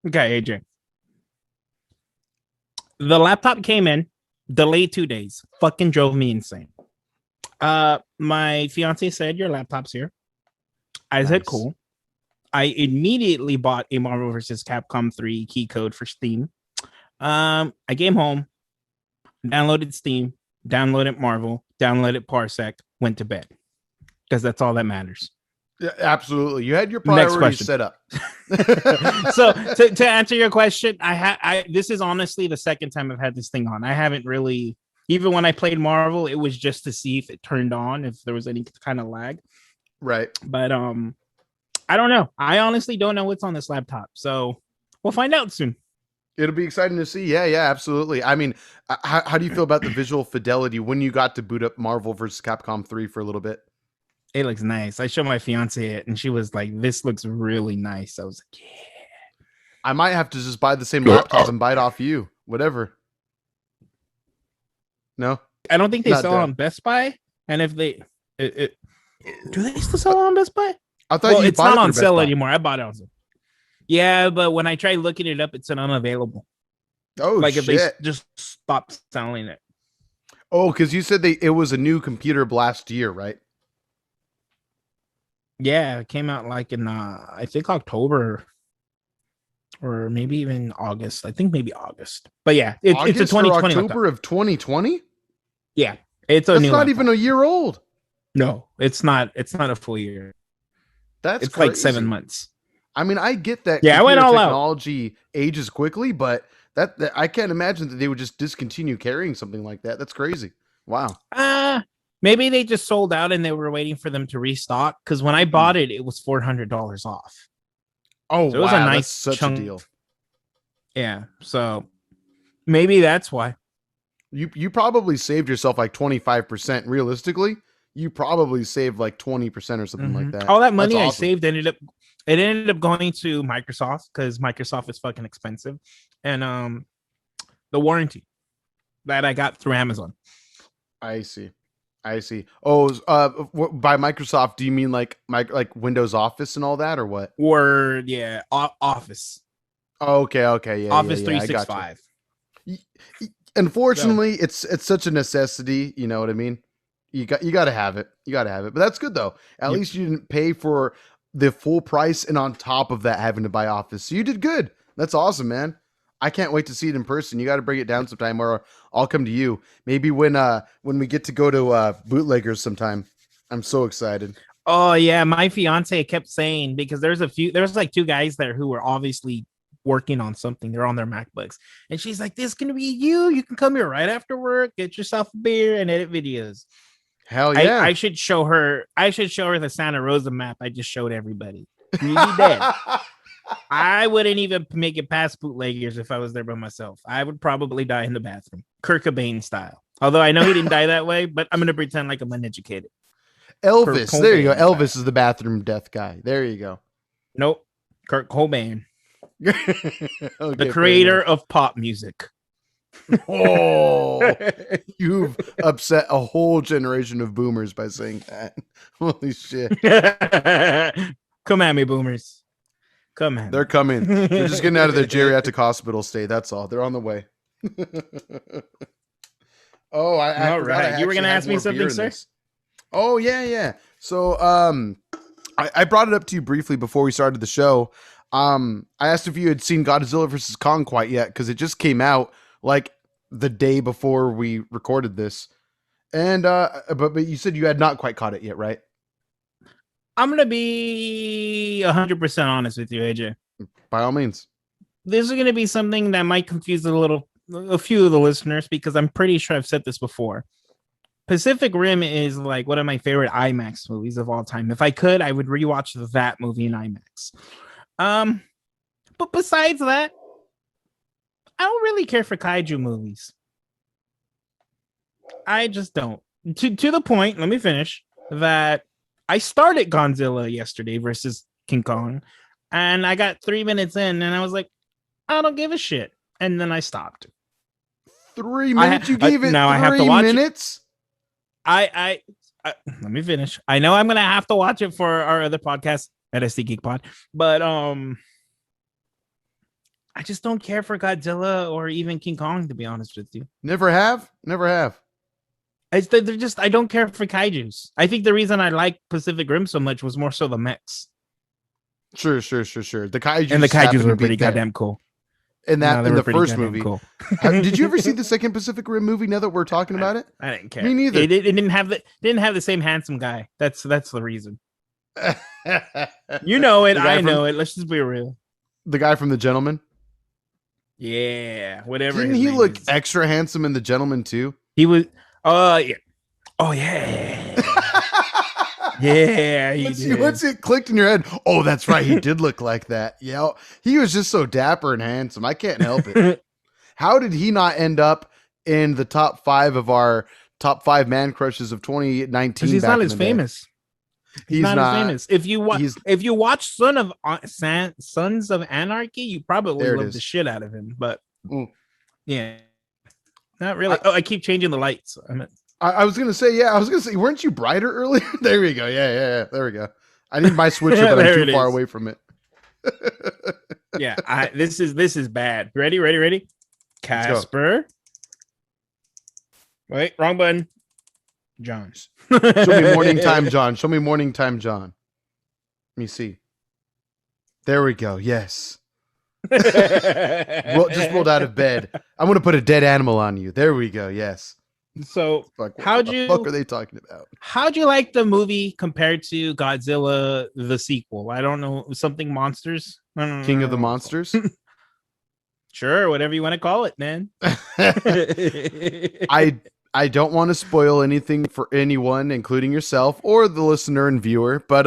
Okay, AJ. The laptop came in, delayed 2 days. Fucking drove me insane. My fiance said, your laptop's here. I said, cool. I immediately bought a Marvel vs. Capcom 3 key code for Steam. I came home, downloaded Steam, downloaded Marvel, downloaded Parsec, went to bed. Because that's all that matters. Yeah, absolutely. You had your priorities set up. So to answer your question, this is honestly the second time I've had this thing on. I haven't really, even when I played Marvel, it was just to see if it turned on, if there was any kind of lag. Right. But I don't know. I honestly don't know what's on this laptop. So we'll find out soon. It'll be exciting to see. Yeah, absolutely. I mean, how do you feel about the visual fidelity when you got to boot up Marvel vs. Capcom 3 for a little bit? It looks nice. I showed my fiance it, and she was like, "This looks really nice." I was like, "Yeah." I might have to just buy the same laptop and buy it off you. Whatever. No, I don't think they sell on Best Buy. And if they, do they still sell on Best Buy? I thought it's not on sale anymore. I bought it on sale. Yeah, but when I tried looking it up, it said unavailable. Oh, like shit. If they just stopped selling it. Oh, because you said it was a new computer last year, right? Yeah, it came out like in I think October or maybe even August. I think maybe August. But yeah, it's a August or 2020 laptop. October of 2020? Yeah, it's a That's new not laptop. even a year old. No, it's not. It's not a full year. That's It's like seven crazy. months. I mean, I get that Yeah, I went computer all out. technology ages quickly, but that I can't imagine that they would just discontinue carrying something like that. That's crazy. Wow. Uh maybe they just sold out and they were waiting for them to restock. Because when I bought it, it was $400 off. Oh, So it was a wow. That's nice such a chunk. deal. Yeah. So maybe that's why. You probably saved yourself like 25% realistically. You probably saved like 20% or something like that. All that That's money I awesome. saved ended up going to Microsoft because Microsoft is fucking expensive. And the warranty that I got through Amazon. I see. I see. Oh, by Microsoft, do you mean like Windows Office and all that, or what? Word, yeah. Office. Oh, okay, Office yeah. I got 365. you. So Unfortunately, it's such a necessity. You know what I mean? You got to have it. You got to have it. But that's good though. At yep. least you didn't pay for the full price, and on top of that, having to buy Office. So you did good. That's awesome, man. I can't wait to see it in person. You got to bring it down sometime, or I'll come to you. Maybe when we get to go to Bootleggers sometime. I'm so excited. Oh yeah, my fiance kept saying because there's like two guys there who were obviously working on something. They're on their MacBooks, and she's like, "This is gonna be you. You can come here right after work, get yourself a beer, and edit videos." Hell I yeah. I should show her. I should show her the Santa Rosa map I just showed everybody. You'd be dead. I wouldn't even make it past Bootleggers if I was there by myself. I would probably die in the bathroom, Kurt Cobain style. Although I know he didn't die that way, but I'm gonna pretend like I'm uneducated. Elvis. There you go. Cobain Elvis style. is the bathroom death guy. There you go. Nope, Kurt Cobain, the Okay, fair creator enough. of pop music. Oh, you've upset a whole generation of boomers by saying that. Holy shit. Come at me, boomers. Come at They're me. coming. They're just getting out of their geriatric hospital stay. That's all. They're on the way. Oh, I All forgot I right. You were actually gonna had ask me more beer something, in sir? this. Oh, yeah. So, I brought it up to you briefly before we started the show. I asked if you had seen Godzilla versus Kong quite yet, because it just came out like the day before we recorded this. And but you said you had not quite caught it yet, right? I'm gonna be 100% honest with you, AJ. By all means. This is gonna be something that might confuse a few of the listeners because I'm pretty sure I've said this before. Pacific Rim is like one of my favorite IMAX movies of all time. If I could, I would rewatch that movie in IMAX. Um, but besides that, I don't really care for kaiju movies. I just don't. To the point, let me finish, that I started Godzilla yesterday versus King Kong, and I got 3 minutes in, and I was like, I don't give a shit. And then I stopped. 3 minutes? You gave it now I have to 3 watch it. minutes? I let me finish. I know I'm gonna have to watch it for our other podcast, LSD Geek Pod, but I just don't care for Godzilla or even King Kong, to be honest with you. Never have? Never have. They're just, I don't care for kaijus. I think the reason I like Pacific Rim so much was more so the mechs. Sure. The kaijus And the kaijus happen to were be pretty there. goddamn cool. In that, they in were the pretty first goddamn movie. cool. Did you ever see the second Pacific Rim movie? Now that we're talking about it, I didn't care. Me neither. It didn't have the same handsome guy. That's the reason. You know it. I know it. Let's just be real. The guy from The Gentleman. Yeah, whatever. Didn't he look extra handsome in The Gentleman too? He was. Yeah. Oh yeah. Yeah. Once it clicked in your head, oh, that's right. He did look like that. Yeah, he was just so dapper and handsome. I can't help it. How did he not end up in the top 5 of our top 5 man crushes of 2019? Because he's not as famous. He's not as famous. If you watch Sons of Anarchy, you probably love the shit out of him. But yeah, not really. I keep changing the lights. I was gonna say, weren't you brighter earlier? There we go. Yeah. There we go. I need my switcher, but I'm too far away from it. Yeah, this is bad. Ready? Casper. Wait, wrong button. John. Show me morning time, John. Let me see. There we go. Yes. Just rolled out of bed. I'm gonna put a dead animal on you. There we go. Yes. So Fuck, what how'd the fuck you are they talking about? how'd you like the movie compared to Godzilla the sequel? I don't know, something monsters. I don't King of the know what it's called. Monsters. Sure, whatever you want to call it, man. I don't want to spoil anything for anyone, including yourself or the listener and viewer, but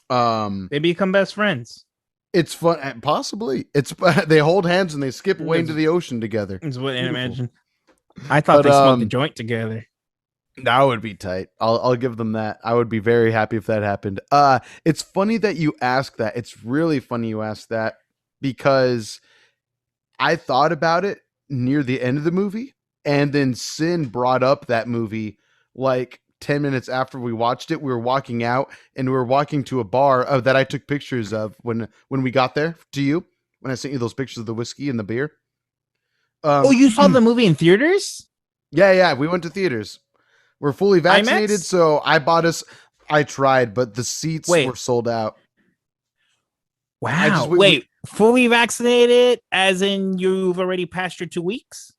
They become best friends. it's fun. Possibly, it's they hold hands and they skip away into the ocean together. Is what I Beautiful. imagine. I thought But, they smoked a joint together. That would be tight. I'll give them that. I would be very happy if that happened. It's funny that you ask that. It's really funny you ask that because I thought about it near the end of the movie, and then Sin brought up that movie like 10 minutes after we watched it. We were walking out and we were walking to a bar that I took pictures of when we got there to you, when I sent you those pictures of the whiskey and the beer. Oh, you saw the movie in theaters? Yeah, we went to theaters. We're fully vaccinated, IMAX? so I tried, but the seats were sold out. Wow. Wait, fully vaccinated as in you've already passed your 2 weeks?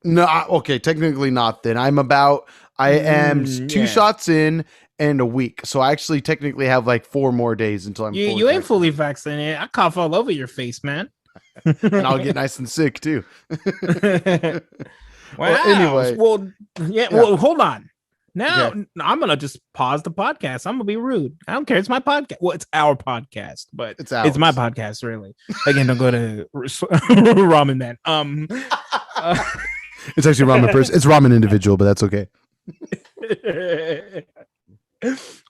No, okay, technically not then. I am 2 shots in and a week. So I actually technically have like 4 more days until I'm you ain't fully vaccinated. I cough all over your face, man. And I'll get nice and sick too. Wow. Well, anyway. Well, hold on. Now I'm gonna just pause the podcast. I'm gonna be rude. I don't care. It's my podcast. Well, it's our podcast, but it's my podcast, really. Again, don't go to Ramen Man. It's actually Ramen person. It's Ramen individual, but that's okay.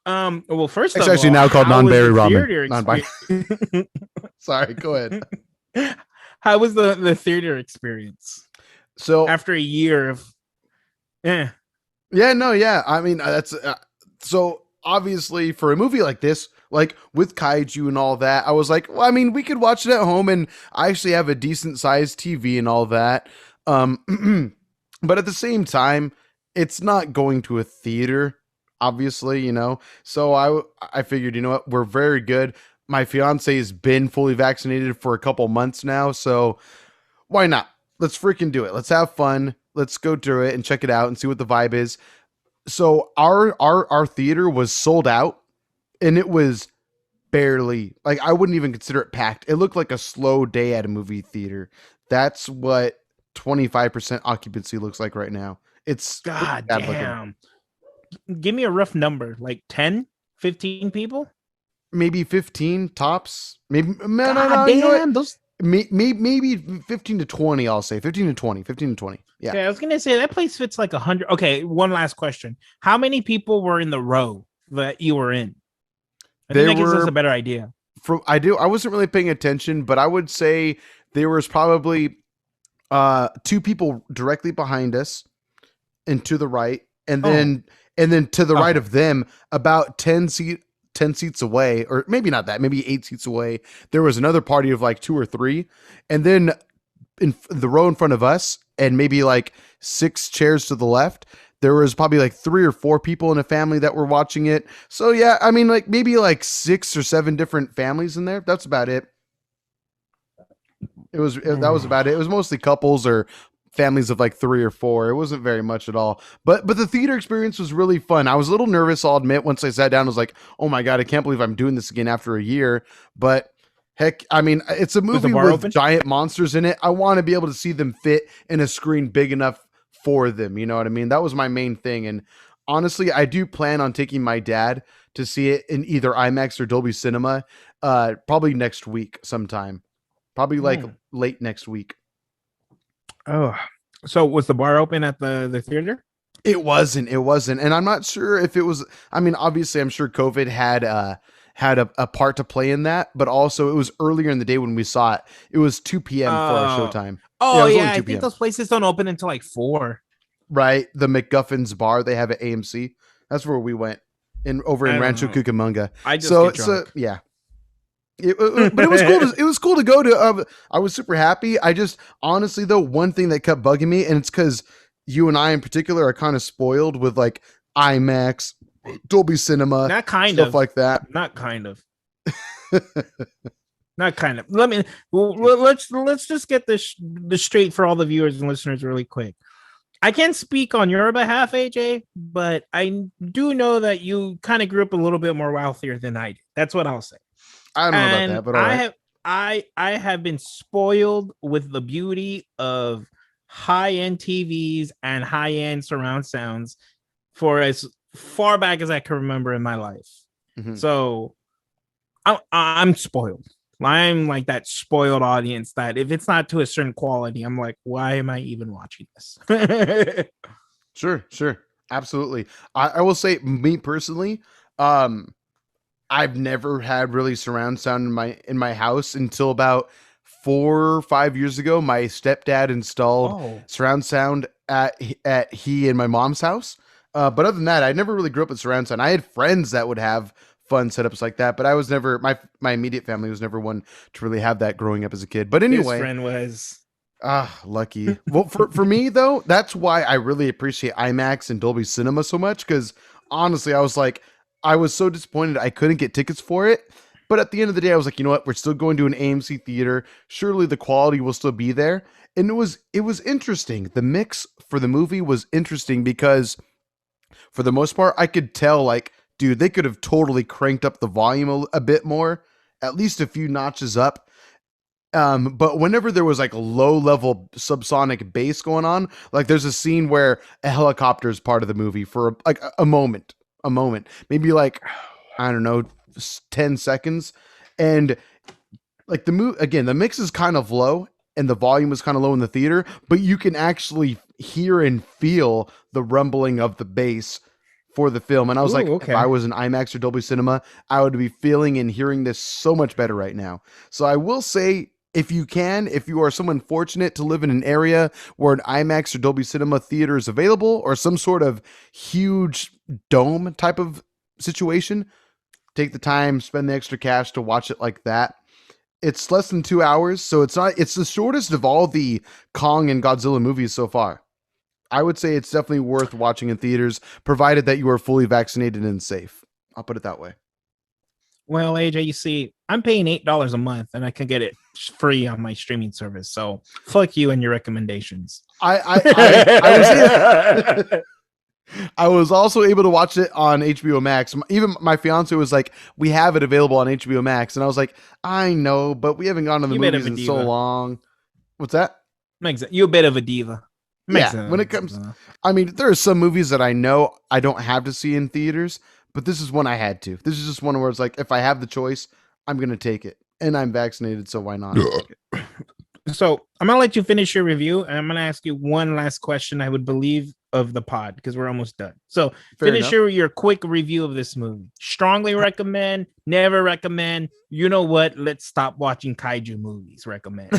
Well, first it's of actually all, now called non-berry ramen. Sorry, go ahead. How was the theater experience? So after a year of, I mean, that's so obviously for a movie like this, like with kaiju and all that, I was like, well, I mean, we could watch it at home, and I actually have a decent sized TV and all that. But at the same time, it's not going to a theater, obviously, you know. So I figured, you know what, we're very good. My fiance has been fully vaccinated for a couple months now, so why not? Let's freaking do it. Let's have fun. Let's go through it and check it out and see what the vibe is. So our theater was sold out, and it was barely, like, I wouldn't even consider it packed. It looked like a slow day at a movie theater. That's what 25% occupancy looks like right now. It's God damn. Give me a rough number, like 10, 15 people? Maybe 15 tops. Maybe no. Damn, you know those maybe 15 to 20, I'll say. 15 to 20. Yeah. Okay, I was gonna say that place fits like 100. Okay, one last question. How many people were in the row that you were in? I think that gives us a better idea. I wasn't really paying attention, but I would say there was probably 2 people directly behind us and to the right, and then to the right of them, about 10 seats away, or maybe not that, maybe 8 seats away, there was another party of like 2 or 3, and then in the row in front of us, and maybe like 6 chairs to the left, there was probably like 3 or 4 people in a family that were watching it. So yeah, I mean, like maybe like 6 or 7 different families in there. That's about it. That was about it. It was mostly couples or families of like 3 or 4. It wasn't very much at all. But the theater experience was really fun. I was a little nervous, I'll admit. Once I sat down, I was like, oh my God, I can't believe I'm doing this again after a year. But heck, I mean, it's a movie with giant monsters in it. I want to be able to see them fit in a screen big enough for them. You know what I mean? That was my main thing. And honestly, I do plan on taking my dad to see it in either IMAX or Dolby Cinema, probably next week sometime. Probably like late next week. Oh, so was the bar open at the theater? It wasn't. And I'm not sure if it was, I mean, obviously I'm sure COVID had a part to play in that, but also it was earlier in the day when we saw it. It was 2 p.m. for our showtime. Oh yeah, I think those places don't open until like 4. Right. The McGuffin's bar they have at AMC. That's where we went over in Rancho Cucamonga. I just get drunk. Yeah. But it was cool. It was cool to go to. I was super happy. I just honestly though, one thing that kept bugging me, and it's because you and I in particular are kind of spoiled with like IMAX, Dolby Cinema, not kind stuff of like that. Not kind of. Not kind of. Let me. Let's just get this straight for all the viewers and listeners really quick. I can't speak on your behalf, AJ, but I do know that you kind of grew up a little bit more wealthier than I did. That's what I'll say. I don't know about And that, but all right. I have been spoiled with the beauty of high-end TVs and high-end surround sounds for as far back as I can remember in my life. Mhm. So I'm spoiled. I'm like that spoiled audience that if it's not to a certain quality, I'm like, why am I even watching this? Sure. Absolutely. I will say, me personally, I've never had really surround sound in my house until about 4 or 5 years ago. My stepdad installed Oh, surround sound at he and my mom's house. But other than that, I never really grew up with surround sound. I had friends that would have fun setups like that, but I was never my immediate family was never one to really have that growing up as a kid. But his anyway, friend was. lucky. Well, for me though, that's why I really appreciate IMAX and Dolby Cinema so much. Because honestly, I was so disappointed I couldn't get tickets for it. But at the end of the day, I was like, you know what? We're still going to an AMC theater. Surely the quality will still be there. And it was interesting. The mix for the movie was interesting because for the most part, I could tell like, dude, they could have totally cranked up the volume a bit more, at least a few notches up. But whenever there was like a low level subsonic bass going on, like there's a scene where a helicopter is part of the movie for like a moment, maybe like, I don't know, 10 seconds. And like the mix is kind of low and the volume is kind of low in the theater, but you can actually hear and feel the rumbling of the bass for the film. And I was like, Ooh, if I okay. was in IMAX or Dolby Cinema, I would be feeling and hearing this so much better right now. So I will say, if you are someone fortunate to live in an area where an IMAX or Dolby Cinema theater is available or some sort of huge dome type of situation, take the time, spend the extra cash to watch it like that. It's less than 2 hours, so it's the shortest of all the Kong and Godzilla movies so far. I would say it's definitely worth watching in theaters, provided that you are fully vaccinated and safe. I'll put it that way. Well, AJ, you see, I'm paying $8 a month and I can get it free on my streaming service. So fuck you and your recommendations. I was I was also able to watch it on HBO Max. Even my fiance was like, "We have it available on HBO Max," and I was like, "I know, but we haven't gone to the You bit of movies a in so diva. long." What's that? Makes it. You a bit of a diva. Makes Yeah, when it sense. comes, I mean, there are some movies that I know I don't have to see in theaters, but this is one I had to. This is just one where it's like, if I have the choice, I'm gonna take it, and I'm vaccinated, so why not? So I'm gonna let you finish your review, and I'm gonna ask you one last question. I would believe of the pod because we're almost done. So Fair finish enough. your quick review of this movie. Strongly recommend. Never recommend. You know what? Let's stop watching kaiju movies. Recommend.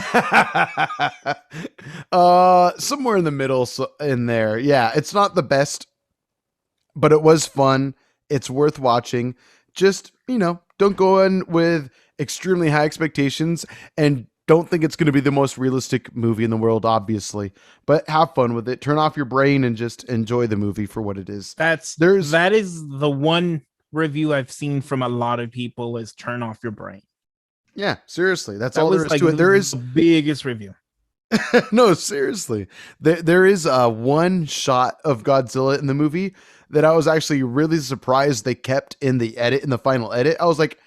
Somewhere in the middle, so in there. Yeah, it's not the best, but it was fun. It's worth watching. Just, don't go in with extremely high expectations and don't think it's going to be the most realistic movie in the world, obviously. But have fun with it. Turn off your brain and just enjoy the movie for what it is. That is the one review I've seen from a lot of people is turn off your brain. Yeah, seriously. That's That all there was is like to it. There is the biggest review. no, seriously. There is one shot of Godzilla in the movie that I was actually really surprised they kept in the final edit. I was like,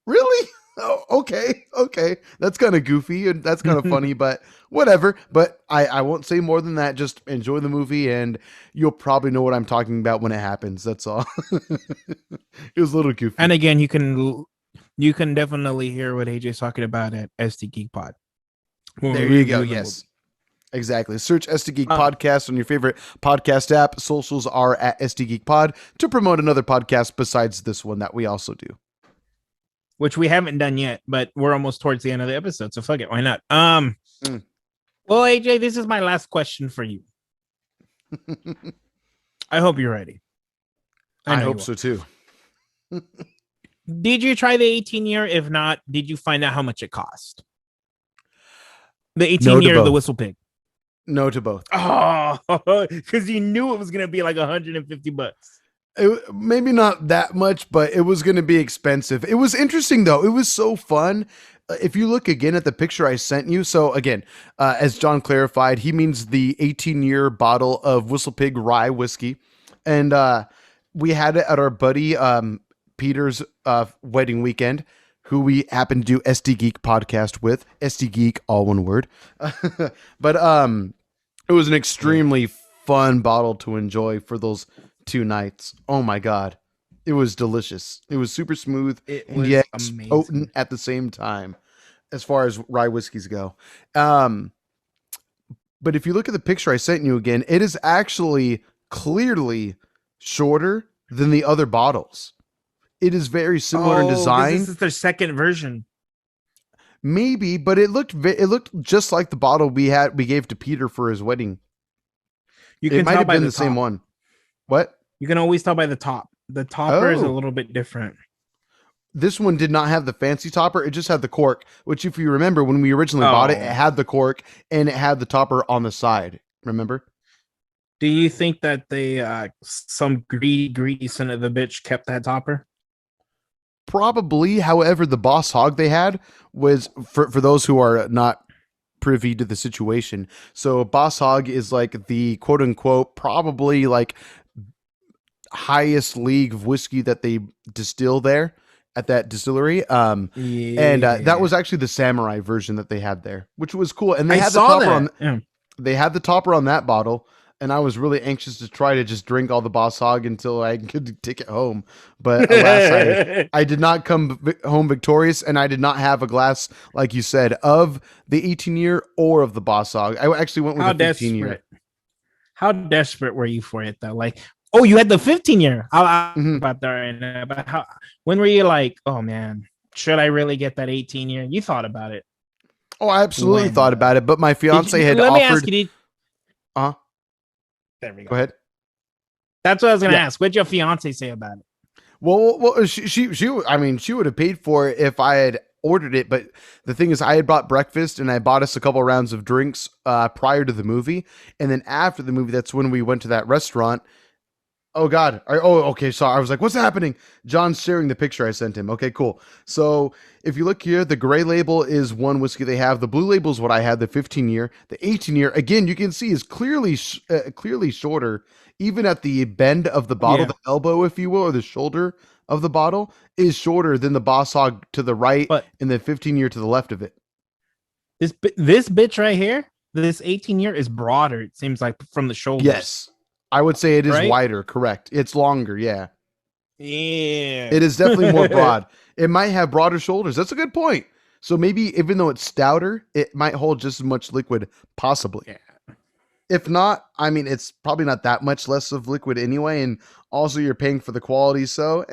really? Oh, okay. That's kind of goofy and that's kind of funny, but whatever. But I won't say more than that. Just enjoy the movie and you'll probably know what I'm talking about when it happens. That's all. It was a little goofy. And again, you can definitely hear what AJ's talking about at SD Geek Pod. There you go. Yes. Exactly. Search SD Geek Podcast on your favorite podcast app. Socials are at SD Geek Pod to promote another podcast besides this one that we also do. Which we haven't done yet, but we're almost towards the end of the episode, so fuck it, why not? Well, AJ, this is my last question for you. I hope you're ready. I hope so too. Did you try the 18-year? If not, did you find out how much it cost? The 18-year of the Whistle Pig. No to both. Oh, because you knew it was gonna be like $150. Maybe not that much, but it was going to be expensive. It was interesting though. It was so fun If you look again at the picture I sent you, so again, as John clarified, he means the 18-year bottle of Whistle Pig rye whiskey, and we had it at our buddy Peter's wedding weekend, who we happen to do SD Geek podcast with. SD Geek, all one word. But it was an extremely fun bottle to enjoy for those 2 nights. Oh my god. It was delicious. It was super smooth It and was yet potent amazing. at the same time as far as rye whiskeys go. Um, but if you look at the picture I sent you again, it is actually clearly shorter than the other bottles. It is very similar in Oh, because design, this is their second version. maybe, but it looked just like the bottle we gave to Peter for his wedding. You It can might tell have by been the the same top. one. What? You can always tell by the top. The topper is a Oh, little bit different. this one did not have the fancy topper. It just had the cork, which, if you remember, when we originally bought it, it Oh, had the cork and it had the topper on the side. Remember? do you think that they some greedy son of a bitch kept that topper? Probably. However, the boss hog they had was for those who are not privy to the situation. So, boss hog is like the quote unquote probably like highest league of whiskey that they distill there at that distillery. And that Yeah, was actually the samurai version that they had there, which was cool. And they I had the saw topper on that. Yeah. they had the topper on that bottle, and I was really anxious to try to just drink all the boss hog until I could take it home. But alas, I did not come home victorious, and I did not have a glass, like you said, of the 18-year or of the boss hog. I actually went with How a 15-year. desperate? How desperate were you for it though? Like, oh, you had the 15-year. I'll Mhm. about that right now. But how? When were you like, oh man, should I really get that 18-year? You thought about it. Oh, I absolutely When thought about it, but my did fiance you? had Let me ask offered. you. Uh, There we go go. ahead. That's what I was gonna Yeah. ask. What'd your fiance say about it? Well, I mean, she would have paid for it if I had ordered it. But the thing is, I had bought breakfast and I bought us a couple rounds of drinks prior to the movie, and then after the movie, that's when we went to that restaurant. Oh God! Okay. Sorry, I was like, "What's happening?" John's sharing the picture I sent him. Okay, cool. So if you look here, the gray label is one whiskey they have. The blue label is what I had, the 15-year. The 18-year, again, you can see is clearly shorter. Even at the bend of the bottle, Yeah, the elbow, if you will, or the shoulder of the bottle, is shorter than the Boss Hog to the right but and the 15-year to the left of it. this bitch right here, this 18-year is broader. It seems like from the shoulders, Yes, I would say it is right? wider. Correct. It's longer. Yeah. Yeah. It is definitely more broad. It might have broader shoulders. That's a good point. So maybe even though it's stouter, it might hold just as much liquid, possibly. Yeah. If not, I mean, it's probably not that much less of liquid anyway, and also you're paying for the quality. So,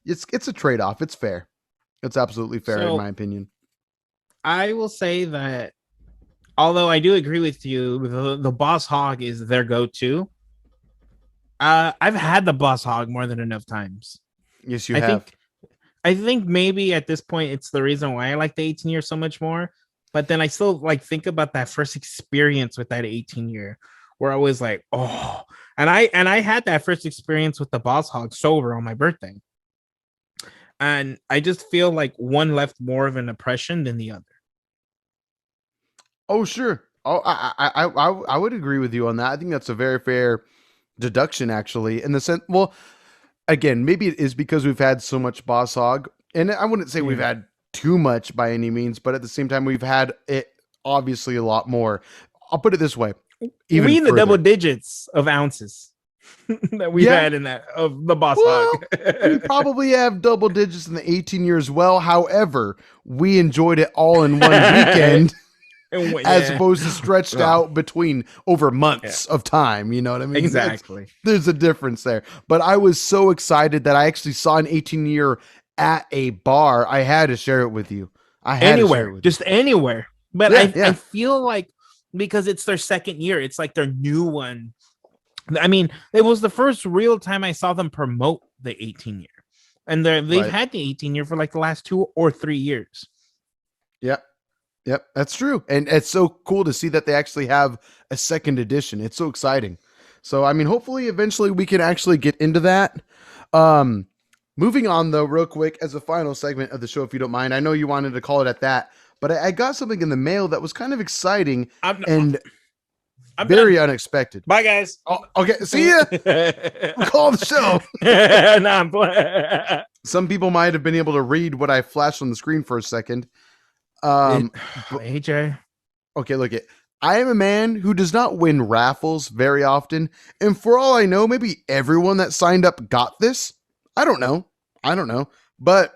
it's a trade off. It's fair. It's absolutely fair in my So opinion. I will say that although I do agree with you, the Boss Hog is their go-to. I've had the Boss Hog more than enough times. Yes, you I have. think I think maybe at this point it's the reason why I like the 18 year so much more. But then I still like think about that first experience with that 18-year where I was like, oh, and I had that first experience with the Boss Hog sober on my birthday. And I just feel like one left more of an impression than the other. Oh, sure. Oh, I would agree with you on that. I think that's a very fair deduction, actually. In the sense, well, again, maybe it is because we've had so much Boss Hog, and I wouldn't say we've Yeah. had too much by any means, but at the same time, we've had it obviously a lot more. I'll put it this way, even We in the double further. digits of ounces that we've Yeah, had in that of the Boss Hog. well, we probably have double digits in the 18 years. Well, however, we enjoyed it all in one weekend as Yeah. opposed to stretched Oh, out between over yeah. months of time. You know what I mean? Exactly. There's a difference there. But I was so excited that I actually saw an 18-year at a bar. I had to share it with you. I had to share it Anywhere, with you. just anywhere. But Yeah, I yeah. feel like because it's their second year, it's like their new one. I mean, it was the first real time I saw them promote the 18-year. And they've Right. had the 18-year for like the last 2 or 3 years. Yep. Yep. That's true. And it's so cool to see that they actually have a second edition. It's so exciting. So, I mean, hopefully eventually we can actually get into that. Um, Moving on, though, real quick, as a final segment of the show, if you don't mind. I know you wanted to call it at that, but I got something in the mail that was kind of exciting and I'm very done. unexpected. Bye, guys. Oh, okay, see ya. Call the show. Nah, I'm playing. Some people might have been able to read what I flashed on the screen for a second. AJ. Okay, look it. I am a man who does not win raffles very often, and for all I know, maybe everyone that signed up got this. I don't know. But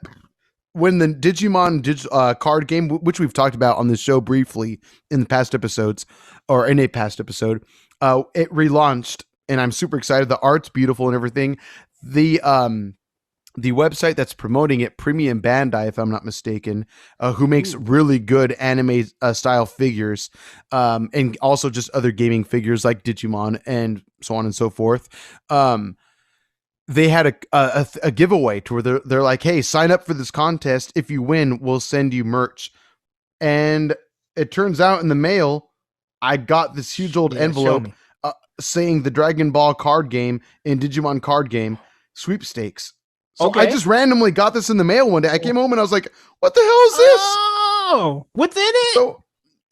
when the Digimon card game, which we've talked about on this show briefly in the past episodes, or in a past episode, it relaunched, and I'm super excited. The art's beautiful and everything. The website that's promoting it, Premium Bandai, if I'm not mistaken, who makes really good anime style figures, and also just other gaming figures like Digimon and so on and so forth. They had a giveaway to where they're like, hey, sign up for this contest. If you win, we'll send you merch. And it turns out in the mail, I got this huge old envelope saying the Dragon Ball card game and Digimon card game sweepstakes. So I just randomly got this in the mail one day. I came home and I was like, what the hell is this? Oh, what's in it? So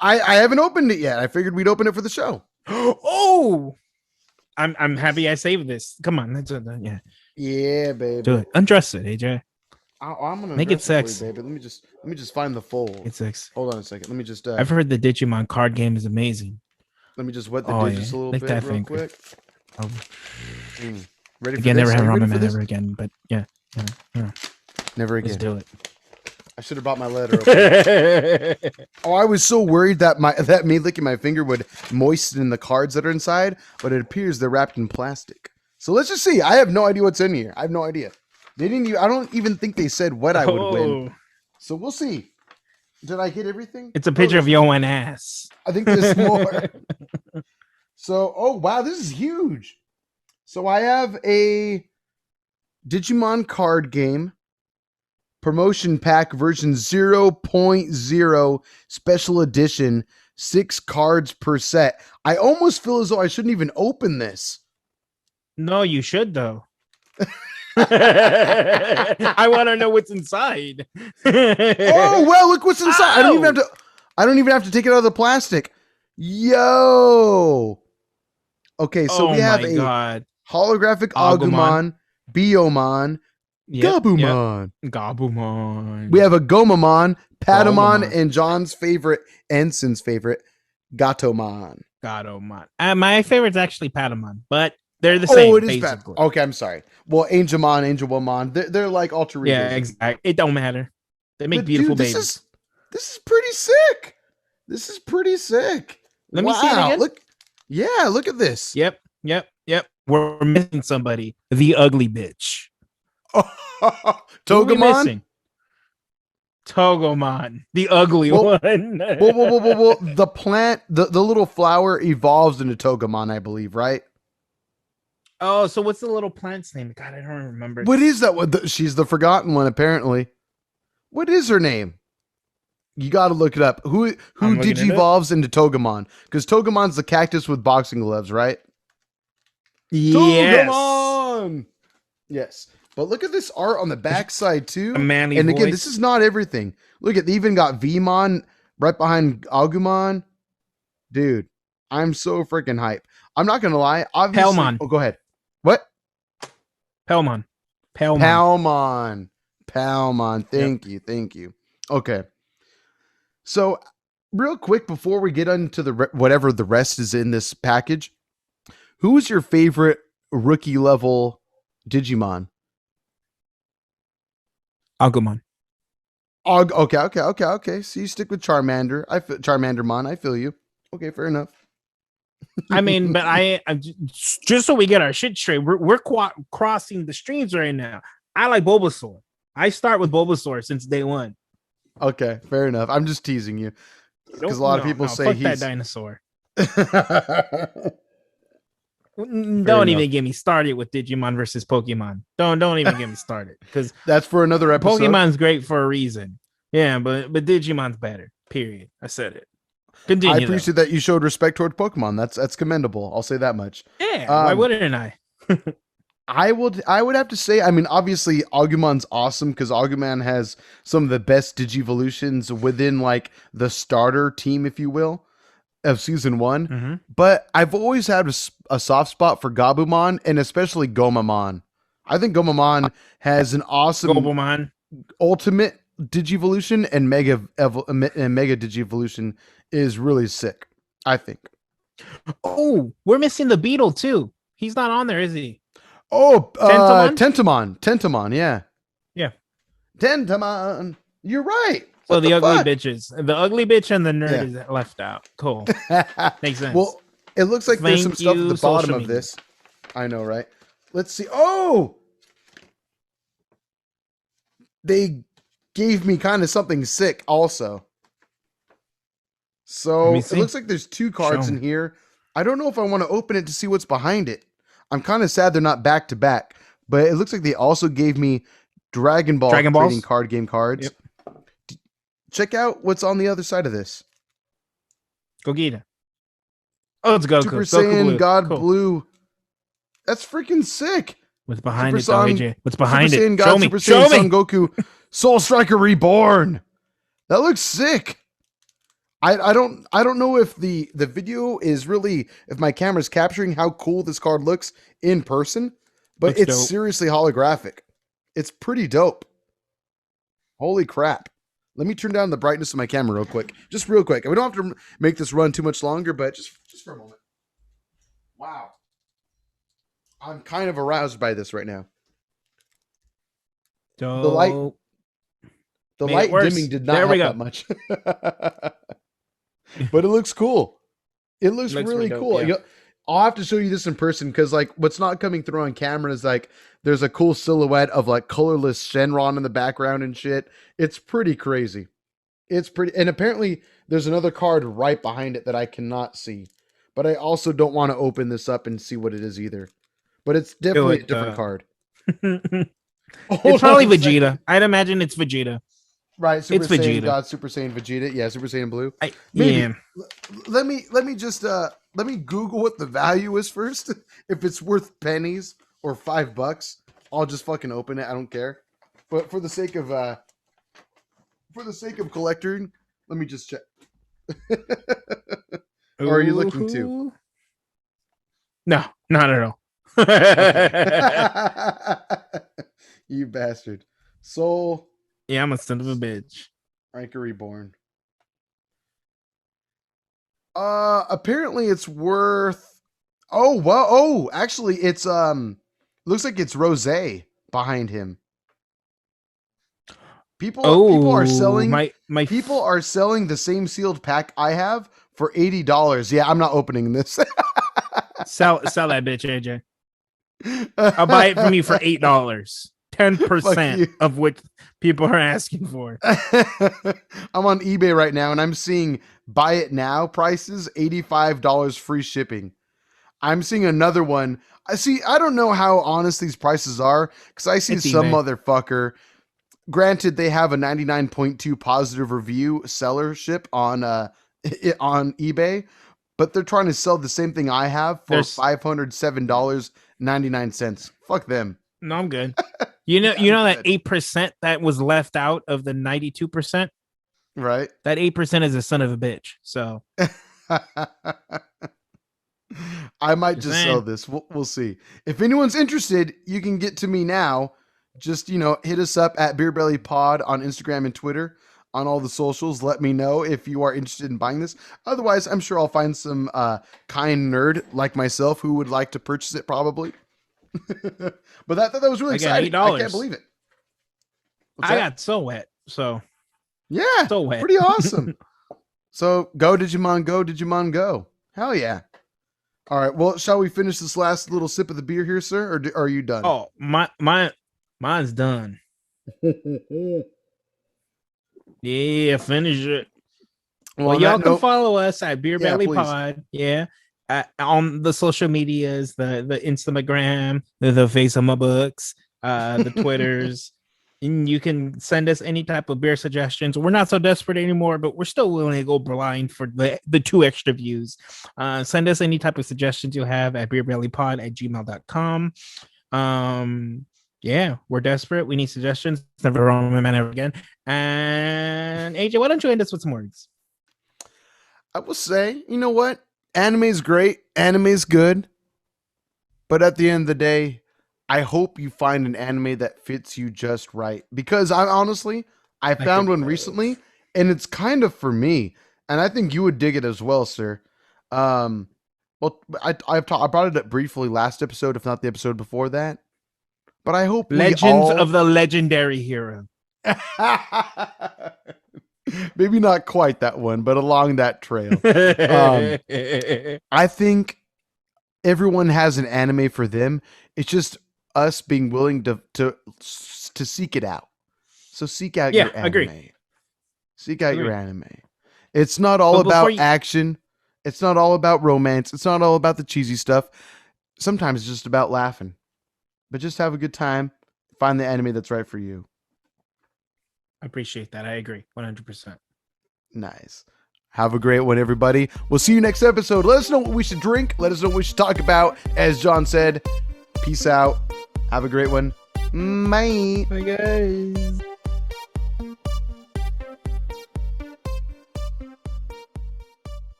I haven't opened it yet. I figured we'd open it for the show. Oh, I'm happy I saved this. Come on, let's yeah, baby. Do it. Undress it, AJ. I'm gonna make it sexy, baby. Let me just find the fold. It's sexy. Hold on a second. Let me just. I've heard the Digimon card game is amazing. Let me just wet the digits a little bit real quick. Oh. Ready for again, this? never have ramen man ever again, but yeah. Never again. Let's do it. I should have brought my letter open. Oh, I was so worried that me licking my finger would moisten the cards that are inside, but it appears they're wrapped in plastic. So let's just see. I have no idea what's in here. I have no idea. I don't even think they said what I would win. So we'll see. Did I get everything? It's a picture of yo and ass. I think there's more. So, oh wow, this is huge. So I have a Digimon card game promotion pack version 0.0 special edition, 6 cards per set. I almost feel as though I shouldn't even open this. No, you should though. I want to know what's inside. Oh well, look what's inside. I don't even have to take it out of the plastic. Yo. Okay, so we have a holographic Agumon, Biomon, Gabumon. Gabumon. We have a Gomamon, Patamon, and John's favorite, Ensign's favorite, Gatomon. My favorite's actually Patamon, but they're the same. Oh, it is basically. Okay, I'm sorry. Well, Angelmon, Angelwomon, they're like alter egos. Yeah, exactly. It don't matter. They make beautiful babies. This is pretty sick. Let me see it again. Look at this. Yep. We're missing somebody. The ugly bitch. Togemon? Togomon, the ugly one. Well, the plant, the little flower evolves into Togemon, I believe, right? Oh, so what's the little plant's name? God, I don't remember. What is that one? She's the forgotten one, apparently. What is her name? You got to look it up. Who digivolves into Togemon? Because Togemon's the cactus with boxing gloves, right? Yes. Togemon! Yes. But look at this art on the backside too. And again, this is not everything. Look at, they even got Vmon right behind Agumon. Dude, I'm so freaking hype. I'm not gonna lie. Obviously, Palmon. Oh, go ahead. What? Palmon. Thank you. Okay. So, real quick before we get into whatever the rest is in this package, who is your favorite rookie level Digimon? Agumon. Okay. So you stick with Charmander. Charmandermon. I feel you. Okay, fair enough. I mean, but I just so we get our shit straight, we're crossing the streams right now. I like Bulbasaur. I start with Bulbasaur since day one. Okay, fair enough. I'm just teasing you because a lot of people say he's that dinosaur. Don't even get me started with Digimon versus Pokemon. Don't even get me started because that's for another episode. Pokemon's great for a reason. Yeah, but Digimon's better. Period. I said it. Continue. I appreciate that you showed respect toward Pokemon. That's commendable. I'll say that much. Yeah. Why wouldn't I? I would have to say, I mean, obviously Agumon's awesome because Agumon has some of the best Digivolutions within like the starter team, if you will, of season one. Mm-hmm. But I've always had a soft spot for Gabumon and especially Gomamon. I think Gomamon has an awesome Gobelmon. ultimate Digivolution and Mega Digivolution is really sick, I think. Oh, we're missing the Beetle too. He's not on there, is he? Oh, Tentomon? Tentomon, yeah. Yeah. Tentomon. You're right. So What the ugly fuck? bitches, the ugly bitch and the nerd Yeah. is left out. Cool. Makes sense. Well, it looks like there's some Thank stuff at you, the bottom social of media. this. I know, right? Let's see. Oh, they gave me kind of something sick also. So Let me it see. looks like there's two cards Show in me. here. I don't know if I want to open it to see what's behind it. I'm kind of sad they're not back to back, but it looks like they also gave me Dragon Ball Dragon trading Balls? card game cards. Yep. Check out what's on the other side of this. Gogeta. Oh, it's Goku. Super Goku Saiyan Blue. God Cool. Blue. That's freaking sick. What's behind Super it, though, Saiyan- AJ? What's behind Super it? Saiyan God, Show me. Super Show Saiyan me. Son Goku, Soul Striker Reborn. That looks sick. I don't know if the video is really, if my camera's capturing how cool this card looks in person, but Looks it's dope. seriously holographic. It's pretty dope. Holy crap. Let me turn down the brightness of my camera real quick. Just real quick. We don't have to make this run too much longer, but just for a moment. Wow. I'm kind of aroused by this right now. Dope. The light The Made it light worse. dimming did not There we help go. that much. But it looks cool. It looks Looks really pretty dope, cool. yeah. I'll have to show you this in person because like what's not coming through on camera is like there's a cool silhouette of like colorless Shenron in the background and shit. It's pretty crazy. It's pretty, and apparently there's another card right behind it that I cannot see. But I also don't want to open this up and see what it is either. But it's definitely a it, different card. It's Hold probably on a second. Vegeta. I'd imagine it's Vegeta. Right, Super It's Saiyan Vegeta. God, Super Saiyan Vegeta. Yeah, Super Saiyan Blue. Yeah. Maybe. Let me just let me Google what the value is first. If it's worth pennies or $5, I'll just fucking open it. I don't care. But for the sake of collecting, let me just check. Or are you looking too? Ooh. No, not at all. Okay. You bastard. Soul Yeah, I'm a son of a bitch. Striker Reborn. Apparently it's worth. Oh well. Oh, actually, it's looks like it's Rose behind him. People are selling. my People are selling the same sealed pack I have for $80. Yeah, I'm not opening this. sell that bitch, AJ. I'll buy it from you for $8. 10% of which people are asking for. I'm on eBay right now and I'm seeing buy it now prices, $85 free shipping. I'm seeing another one. I don't know how honest these prices are because I see It's some eBay. motherfucker. Granted, they have a 99.2 positive review sellership on eBay, but they're trying to sell the same thing I have for $507.99. Fuck them. No, I'm good. You know that 8% that was left out of the 92%? Right? That 8% is a son of a bitch. So I might Just just saying. sell this. We'll see. If anyone's interested, you can get to me now. Just, hit us up at BeerBellyPod on Instagram and Twitter on all the socials. Let me know if you are interested in buying this. Otherwise, I'm sure I'll find some kind nerd like myself who would like to purchase it probably. But that was really Again, exciting. $8. I can't believe it. What's I that? got so wet. So Yeah, so wet. pretty awesome. So go Digimon, go Digimon, go. Hell yeah. All right. Well, shall we finish this last little sip of the beer here, sir? Or are you done? Oh, mine's done. Yeah, finish it. Well, on y'all that can note- follow us at Beer Yeah, Belly please. Pod. Yeah. On the social medias, the Instagram, the face of my books, the Twitters. And you can send us any type of beer suggestions. We're not so desperate anymore, but we're still willing to go blind for the 2 extra views. Send us any type of suggestions you have at beerbellypod@gmail.com. Yeah, we're desperate. We need suggestions. Never wrong man ever again. And AJ, why don't you end us with some words? I will say, you know what? Anime's great. Anime's good. But at the end of the day, I hope you find an anime that fits you just right. Because I found one recently, and it's kind of for me. And I think you would dig it as well, sir. Well, I brought it up briefly last episode, if not the episode before that. But I hope Legends of the Legendary Hero. Maybe not quite that one, but along that trail. I think everyone has an anime for them. It's just us being willing to seek it out. So seek out your anime. Agree. Seek out your anime. It's not all about action. It's not all about romance. It's not all about the cheesy stuff. Sometimes it's just about laughing. But just have a good time. Find the anime that's right for you. I appreciate that. I agree 100%. Nice. Have a great one, everybody. We'll see you next episode. Let us know what we should drink. Let us know what we should talk about. As John said, peace out. Have a great one. Bye. Bye, guys.